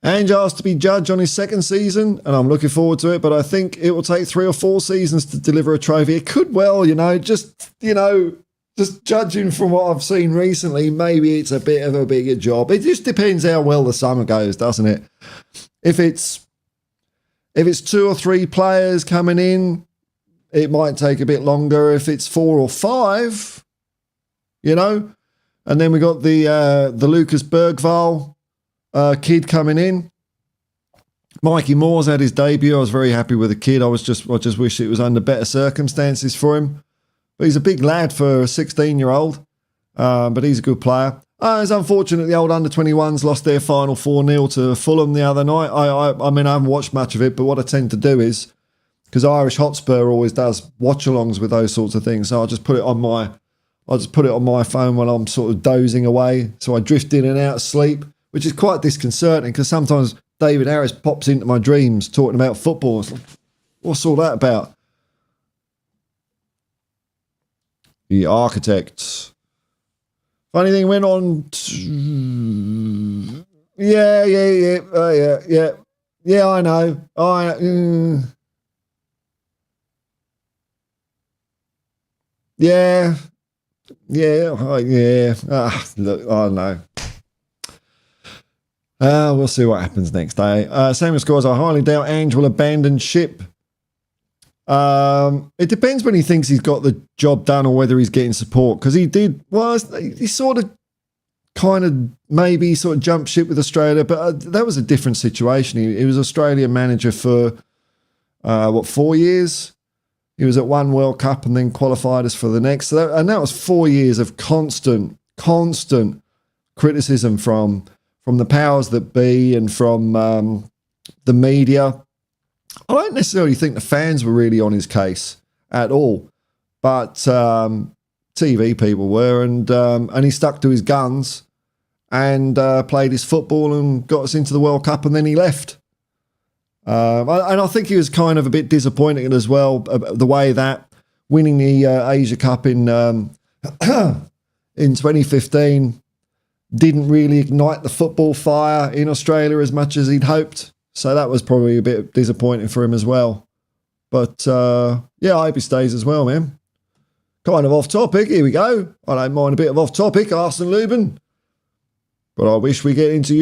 Ange asked to be judge on his second season, and I'm looking forward to it, but I think it will take 3 or 4 seasons to deliver a trophy. It could well, just judging from what I've seen recently, maybe it's a bit of a bigger job. It just depends how well the summer goes, doesn't it? If it's 2 or 3 players coming in, it might take a bit longer. If it's 4 or 5, and then we got the Lucas Bergvall kid coming in. Mikey Moore's had his debut. I was very happy with the kid. I just wish it was under better circumstances for him. But he's a big lad for a 16-year-old. But he's a good player. It's unfortunate the old under-21s lost their final 4-0 to Fulham the other night. I haven't watched much of it, but what I tend to do is, because Irish Hotspur always does watch-alongs with those sorts of things, so I'll just put it on my phone while I'm sort of dozing away. So I drift in and out of sleep, which is quite disconcerting because sometimes David Harris pops into my dreams talking about football. It's like, what's all that about? The Architects. Funny thing went on. Yeah, I know. Yeah. Look, I don't know. We'll see what happens next day. Samuel scores, I highly doubt Ange will abandon ship. It depends when he thinks he's got the job done or whether he's getting support. Because he did, he sort of maybe jumped ship with Australia, but that was a different situation. He was Australian manager for, 4 years? He was at one World Cup and then qualified us for the next. And that was 4 years of constant criticism from the powers that be and from the media. I don't necessarily think the fans were really on his case at all, but TV people were, and he stuck to his guns and played his football and got us into the World Cup, and then he left. And I think he was kind of a bit disappointed as well, the way that winning the Asia Cup in 2015 didn't really ignite the football fire in Australia as much as he'd hoped. So that was probably a bit disappointing for him as well. But yeah, I hope he stays as well, man. Kind of off topic. Here we go. I don't mind a bit of off topic, Arsene Lubin. But I wish we get into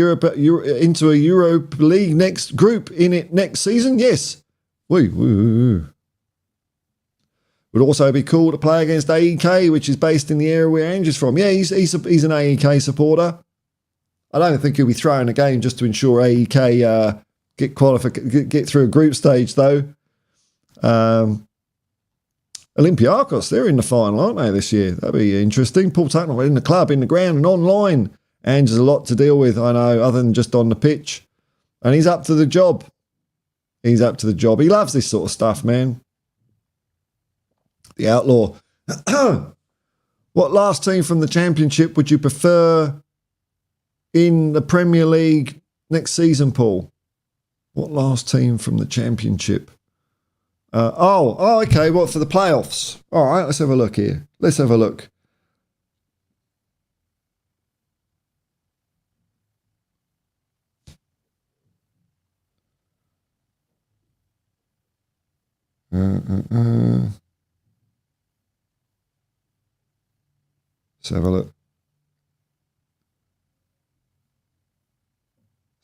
into a Europa League next group in it next season. Yes. Would also be cool to play against AEK, which is based in the area where Ange is from. Yeah, he's an AEK supporter. I don't think he'll be throwing a game just to ensure AEK get through a group stage, though. Olympiacos, they're in the final, aren't they, this year? That'd be interesting. Paul Tucknell in the club, in the ground and online. Ange has a lot to deal with, I know, other than just on the pitch. And he's up to the job. He loves this sort of stuff, man. The Outlaw. What last team from the Championship would you prefer in the Premier League next season, Paul? What last team from the Championship? Okay. What, for the playoffs? All right, let's have a look here. Let's have a look. Let's have a look.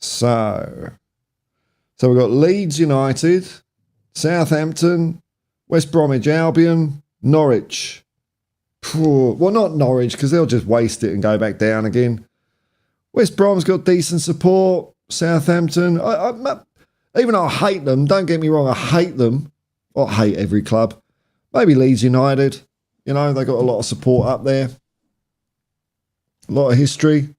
So we've got Leeds United, Southampton, West Bromwich Albion, Norwich. Well, not Norwich, because they'll just waste it and go back down again. West Brom's got decent support. Southampton, even though I hate them, don't get me wrong, I hate them. I hate every club. Maybe Leeds United. You know, they got a lot of support up there. A lot of history.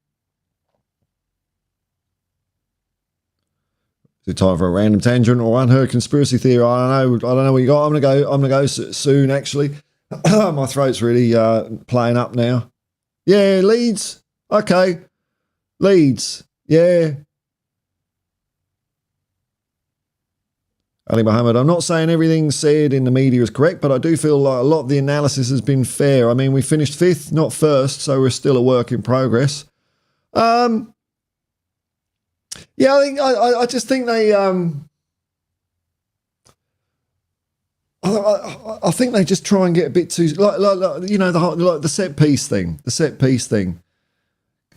Is it time for a random tangent or unheard conspiracy theory? I don't know what you got. I'm gonna go soon. Actually, my throat's really playing up now. Yeah, Leeds. Okay, Leeds. Yeah. Ali Mohammed, I'm not saying everything said in the media is correct, but I do feel like a lot of the analysis has been fair. I mean, we finished 5th, not 1st, so we're still a work in progress. Yeah, I just think they. I think they just try and get a bit too like you know, the set piece thing.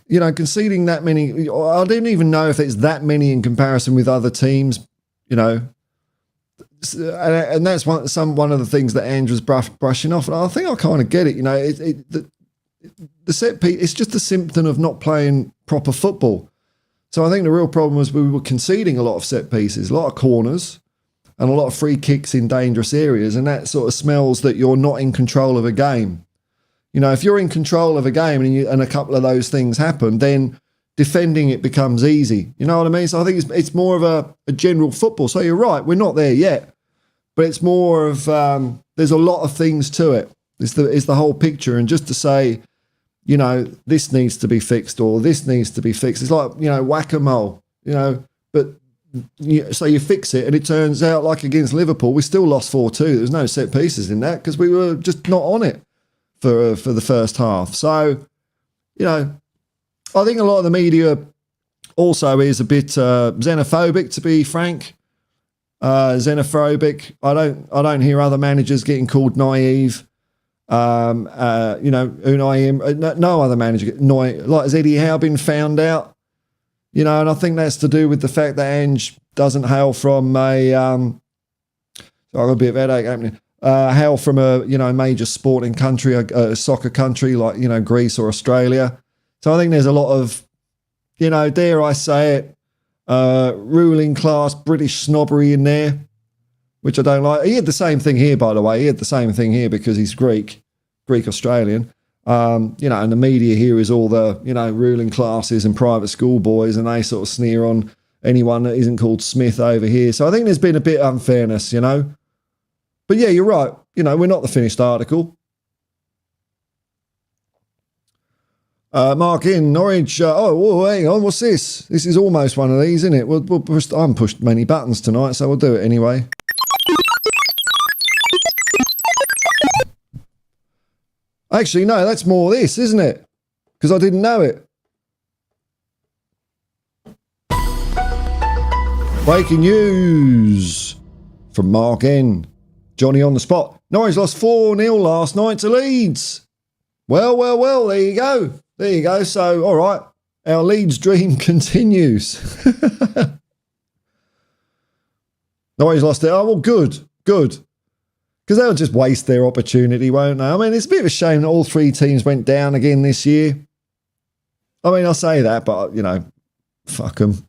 You know, conceding that many. I don't even know if it's that many in comparison with other teams. You know. And that's one of the things that Ange was brushing off. And I think I kind of get it. You know, the set piece, it's just a symptom of not playing proper football. So I think the real problem was we were conceding a lot of set pieces, a lot of corners, and a lot of free kicks in dangerous areas. And that sort of smells that you're not in control of a game. You know, if you're in control of a game and a couple of those things happen, then defending it becomes easy. You know what I mean? So I think it's more of a general football. So you're right, we're not there yet. But it's more of, there's a lot of things to it. It's the whole picture. And just to say, you know, this needs to be fixed or this needs to be fixed. It's like, you know, whack-a-mole, you know. But so you fix it and it turns out like against Liverpool, we still lost 4-2. There's no set pieces in that because we were just not on it for the first half. So, you know, I think a lot of the media also is a bit xenophobic, to be frank. Xenophobic. I don't hear other managers getting called naive. You know, Unai, no other manager. Like, has Eddie Howe been found out? You know, and I think that's to do with the fact that Ange doesn't hail from a. I've got a bit of headache happening. Hail from a major sporting country, a soccer country like Greece or Australia. So I think there's a lot of, dare I say it, ruling class British snobbery in there. which I don't like. He had the same thing here, by the way. He had the same thing here because he's Greek-Australian. And the media here is all the, ruling classes and private school boys, and they sort of sneer on anyone that isn't called Smith over here. So I think there's been a bit of unfairness, But yeah, you're right. We're not the finished article. Mark in Norwich. Hang on. What's this? This is almost one of these, isn't it? I haven't pushed many buttons tonight, so we'll do it anyway. Actually, no, that's more this, isn't it? Because I didn't know it. Breaking news from Mark N. Johnny on the spot. Norwich lost 4-0 last night to Leeds. Well, there you go. There you go. So, all right, our Leeds dream continues. Norwich lost it. Oh, well, good. Because they'll just waste their opportunity, won't they? I mean, it's a bit of a shame that all three teams went down again this year. I mean, I say that, but, fuck them.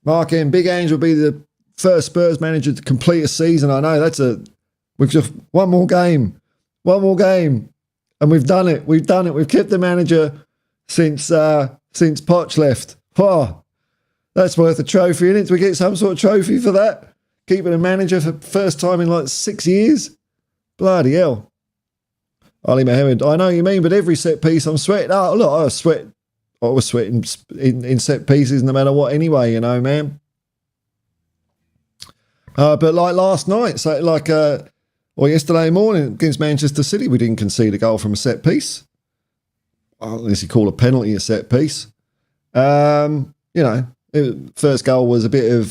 Mark M. Big Ange will be the first Spurs manager to complete a season. I know we've just one more game, and we've done it. We've kept the manager since Poch left. Oh, that's worth a trophy, isn't it? Do we get some sort of trophy for that? Keeping a manager for the first time in like 6 years? Bloody hell. Ali Mohammed, I know what you mean, but every set piece I'm sweating. Oh, look, I was sweating in set pieces no matter what anyway, man. But like last night, or yesterday morning against Manchester City, we didn't concede a goal from a set piece. Unless you call a penalty a set piece. First goal was a bit of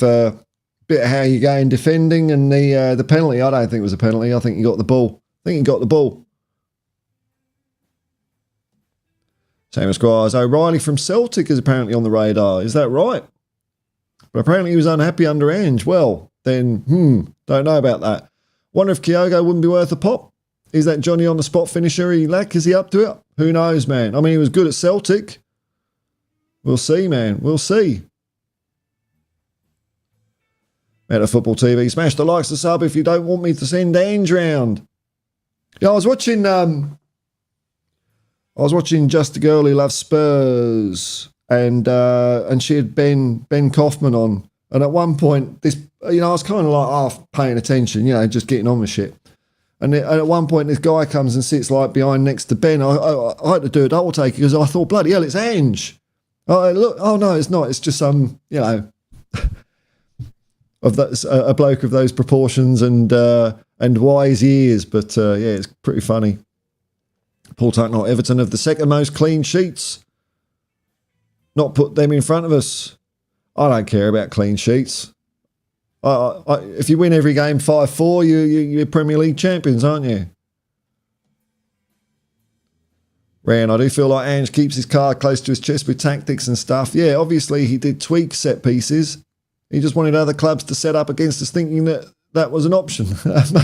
how you go in defending, and the penalty, I don't think it was a penalty. I think he got the ball. Same as Squires. O'Reilly from Celtic is apparently on the radar. Is that right? But apparently he was unhappy under Ange. Well, then, don't know about that. Wonder if Kyogo wouldn't be worth a pop. Is that Johnny on the spot finisher he lack? Is he up to it? Who knows, man? I mean, he was good at Celtic. We'll see, man. We'll see. Meta Football TV. Smash the likes to sub if you don't want me to send Ange round. Yeah, I was watching Just a Girl Who Loves Spurs, and she had Ben Kaufman on, and at one point I was kind of like half paying attention, just getting on with shit, and at one point this guy comes and sits like behind next to Ben. I had to do a double take because I thought, bloody hell, it's Ange. Oh no, it's not. It's just some of that, a bloke of those proportions and wise years, but yeah, it's pretty funny. Paul Tucknell, Everton have the second most clean sheets. Not put them in front of us. I don't care about clean sheets. If you win every game 5-4, you're Premier League champions, aren't you? Ryan, I do feel like Ange keeps his card close to his chest with tactics and stuff. Yeah, obviously he did tweak set pieces. He just wanted other clubs to set up against us, thinking that was an option.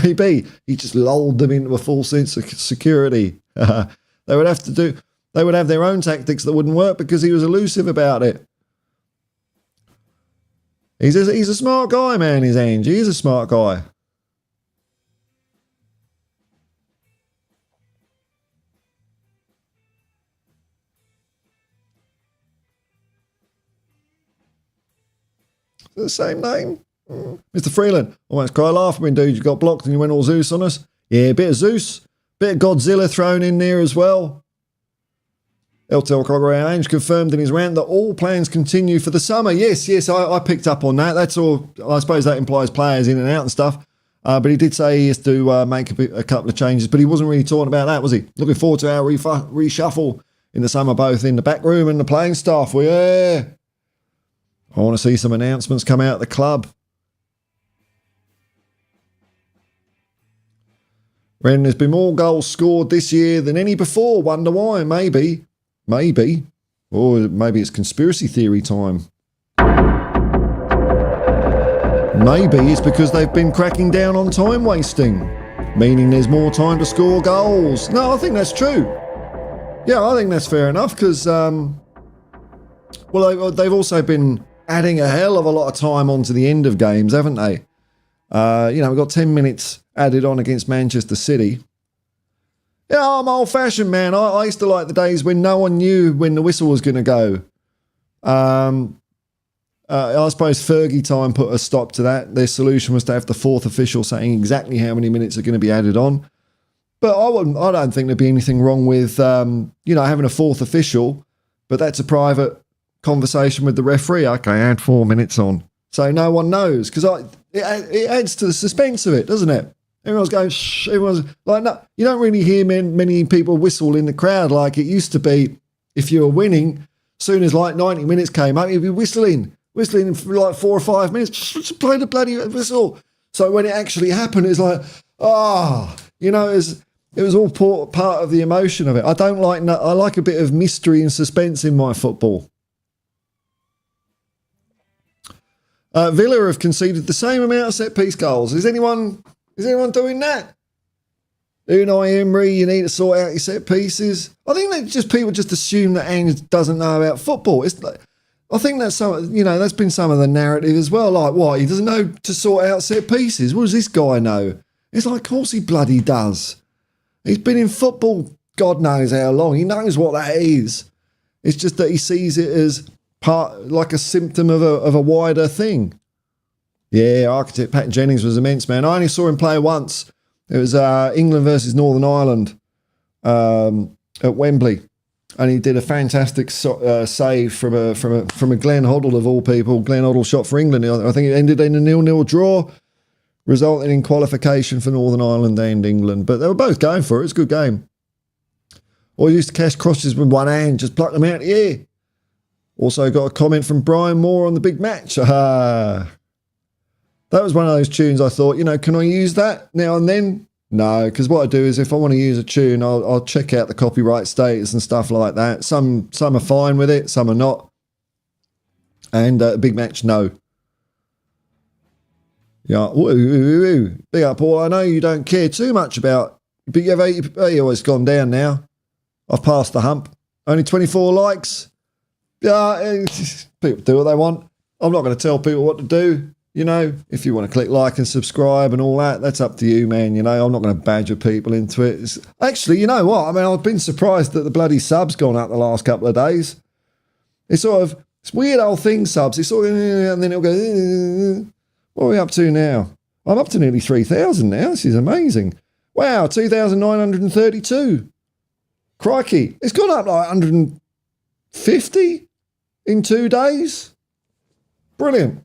Maybe he just lulled them into a false sense of security. They would have their own tactics that wouldn't work because he was elusive about it. He's a smart guy, man, is Ange. He's a smart guy. The same name? Mr. Freeland. Almost cry laughing when dude you got blocked and you went all Zeus on us. Yeah, a bit of Zeus. Bit of Godzilla thrown in there as well. LTL Cogger Ange confirmed in his rant that all plans continue for the summer. Yes, I picked up on that. That's all. I suppose that implies players in and out and stuff. But he did say he has to make a couple of changes. But he wasn't really talking about that, was he? Looking forward to our reshuffle in the summer, both in the back room and the playing staff. Well, yeah. I want to see some announcements come out of the club. Ren, there's been more goals scored this year than any before. Wonder why? Maybe. Or maybe it's conspiracy theory time. Maybe it's because they've been cracking down on time wasting, meaning there's more time to score goals. No, I think that's true. Yeah, I think that's fair enough because, they've also been adding a hell of a lot of time onto the end of games, haven't they? We've got 10 minutes added on against Manchester City. Yeah, I'm old-fashioned, man. I used to like the days when no one knew when the whistle was going to go. I suppose Fergie time put a stop to that. Their solution was to have the fourth official saying exactly how many minutes are going to be added on. But I don't think there'd be anything wrong with, having a fourth official, but that's a private conversation with the referee. Okay, add 4 minutes on. So no one knows, because it adds to the suspense of it, doesn't it? Everyone's going, shh, everyone's like, no, you don't really hear many people whistle in the crowd like it used to be. If you were winning, as soon as like 90 minutes came up, you'd be whistling for like 4 or 5 minutes, just play the bloody whistle. So when it actually happened, it's like, it was all part of the emotion of it. I like a bit of mystery and suspense in my football. Villa have conceded the same amount of set-piece goals. Is anyone doing that? Unai Emery, you need to sort out your set-pieces. I think that people just assume that Ange doesn't know about football. I think that's that's been some of the narrative as well. Like, what, he doesn't know to sort out set-pieces? What does this guy know? It's like, of course he bloody does. He's been in football God knows how long. He knows what that is. It's just that he sees it as like a symptom of a wider thing. Yeah, architect Pat Jennings was immense, man. I only saw him play once. It was England versus Northern Ireland at Wembley, and he did a fantastic save from a Glenn Hoddle of all people. Glenn Hoddle shot for England. I think it ended in a 0-0 draw, resulting in qualification for Northern Ireland and England. But they were both going for it. It was a good game. Or used to cast crosses with one hand, just pluck them out of the air. Also got a comment from Brian Moore on the big match. That was one of those tunes I thought, can I use that now and then? No, because what I do is if I want to use a tune, I'll check out the copyright status and stuff like that. Some are fine with it, some are not. And big match, no. Yeah, big up, Paul. I know you don't care too much about, but you've always gone down now. I've passed the hump. Only 24 likes. Yeah, people do what they want. I'm not going to tell people what to do. If you want to click like and subscribe and all that, that's up to you, man. I'm not going to badger people into it. Actually, you know what? I mean, I've been surprised that the bloody subs gone up the last couple of days. It's weird old thing, subs. It's sort of, and then it'll go, what are we up to now? I'm up to nearly 3,000 now. This is amazing. Wow, 2,932. Crikey. It's gone up like 150 in 2 days. Brilliant.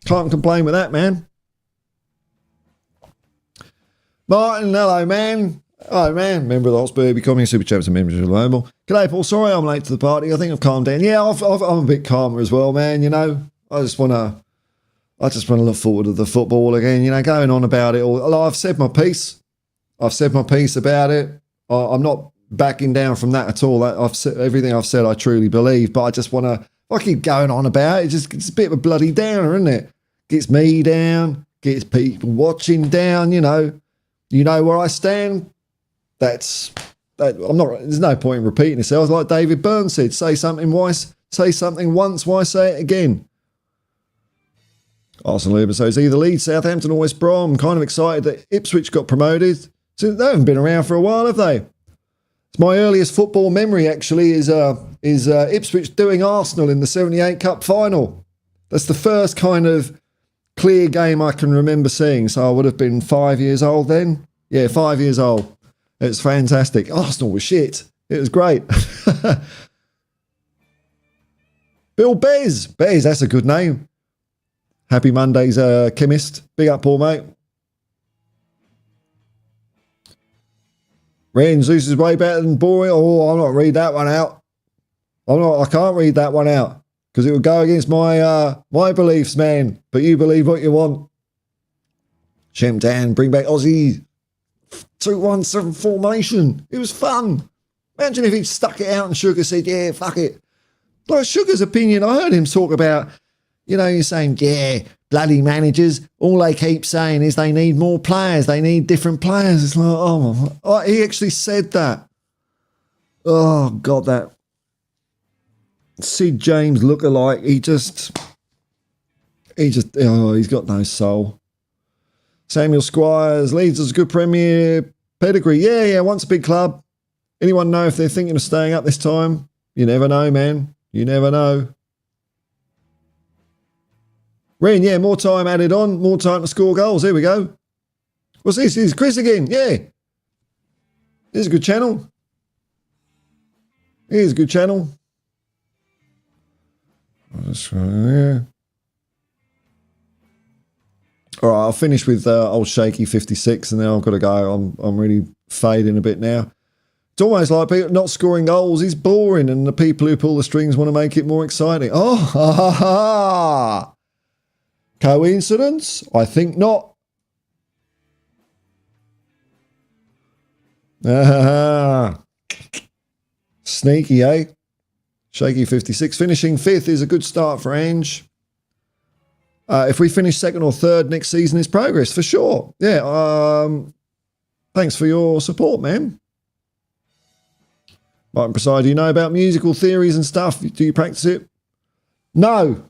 Can't complain with that, man. Martin, hello, man. Hello, man. Member of the Hotspur Hippie, becoming Super Champs and Managerial Global. G'day, Paul. Sorry I'm late to the party. I think I've calmed down. Yeah, I'm a bit calmer as well, man. I just want to look forward to the football again. Going on about it all. I've said my piece. About it. I'm not backing down from that at all. Everything I've said, I truly believe. But I just want to. I keep going on about it. It's a bit of a bloody downer, isn't it? Gets me down, gets people watching down, where I stand. There's no point in repeating yourself. Like David Byrne said, say something once, why say it again? Arsenal Urban, so it's either Leeds, Southampton or West Brom. I'm kind of excited that Ipswich got promoted. So they haven't been around for a while, have they? It's my earliest football memory, actually, is Ipswich doing Arsenal in the 78 Cup final. That's the first kind of clear game I can remember seeing. So I would have been 5 years old then. Yeah, 5 years old. It's fantastic. Arsenal was shit. It was great. Bill Bez. Bez, that's a good name. Happy Monday's chemist. Big up, Paul, mate. Ren Zeus is way better than boring. Oh, I'm not read that one out. I can't read that one out because it would go against my beliefs, man. But you believe what you want. Shem Dan, bring back Aussie 2-1-7 formation. It was fun. Imagine if he'd stuck it out and Sugar said, yeah, fuck it. Like Sugar's opinion, I heard him talk about, you're saying, yeah, bloody managers, all they keep saying is they need more players. They need different players. It's like, oh, he actually said that. Oh, God, that Sid James lookalike, He's got no soul. Samuel Squires, Leeds is a good Premier pedigree. Yeah, once a big club. Anyone know if they're thinking of staying up this time? You never know, man. You never know. Ren, yeah, more time added on, more time to score goals. Here we go. What's this? It's Chris again. Yeah. This is a good channel. Here's a good channel. Yeah. All right, I'll finish with old Shaky 56 and then I've got to go. I'm really fading a bit now. It's almost like people not scoring goals is boring and the people who pull the strings want to make it more exciting. Oh, ha, ha, ha. Coincidence? I think not. Sneaky, eh? Shaky 56. Finishing 5th is a good start for Ange. If we finish 2nd or 3rd next season is progress, for sure. Yeah, thanks for your support, man. Martin Prasad, do you know about musical theories and stuff? Do you practice it? No.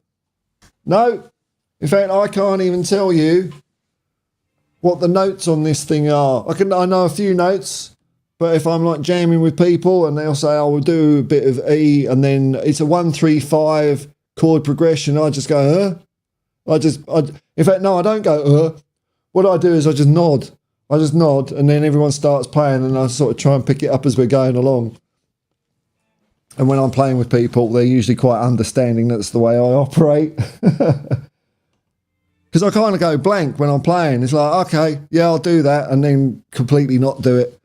In fact, I can't even tell you what the notes on this thing are. I know a few notes, but if I'm like jamming with people and they'll say, oh, we'll do a bit of E and then it's a 1-3-5 chord progression, I just go, in fact, no, I don't go, What I do is I just nod. And then everyone starts playing and I sort of try and pick it up as we're going along. And when I'm playing with people, they're usually quite understanding that's the way I operate. Because I kind of go blank when I'm playing. It's like, okay, yeah, I'll do that, and then completely not do it.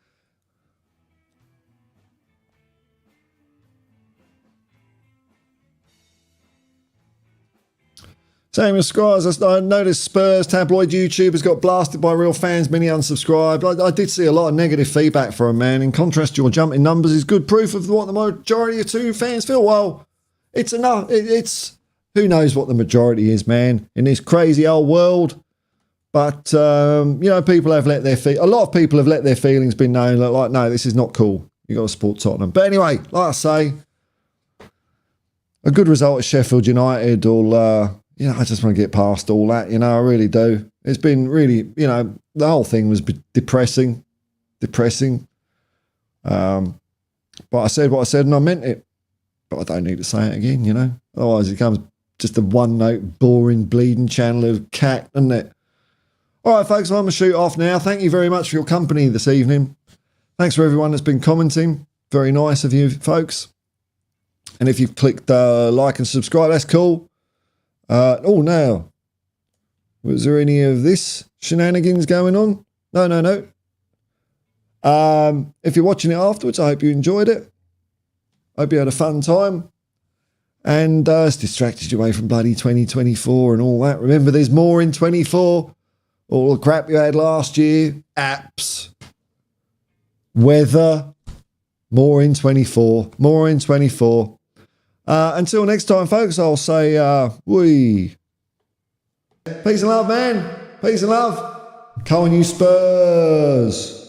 Samuel Squires, I noticed Spurs tabloid YouTube has got blasted by real fans, many unsubscribed. I did see a lot of negative feedback from him, man. In contrast, your jump in numbers is good proof of what the majority of Toon fans feel. Well, it's enough. It's who knows what the majority is, man, in this crazy old world. But, people have let a lot of people have let their feelings be known. Like, no, this is not cool. You got to support Tottenham. But anyway, like I say, a good result at Sheffield United will... I just want to get past all that, I really do. It's been really, the whole thing was depressing. But I said what I said and I meant it. But I don't need to say it again, Otherwise it becomes just a one-note, boring, bleeding channel of cat, doesn't it? All right, folks, I'm going to shoot off now. Thank you very much for your company this evening. Thanks for everyone that's been commenting. Very nice of you, folks. And if you've clicked like and subscribe, that's cool. Now, was there any of this shenanigans going on? No. If you're watching it afterwards, I hope you enjoyed it. Hope you had a fun time. And it's distracted you away from bloody 2024 and all that. Remember, there's more in 24. All the crap you had last year. Apps. Weather. More in 24. Until next time, folks, I'll say, peace and love, man. Peace and love. Come on, you Spurs.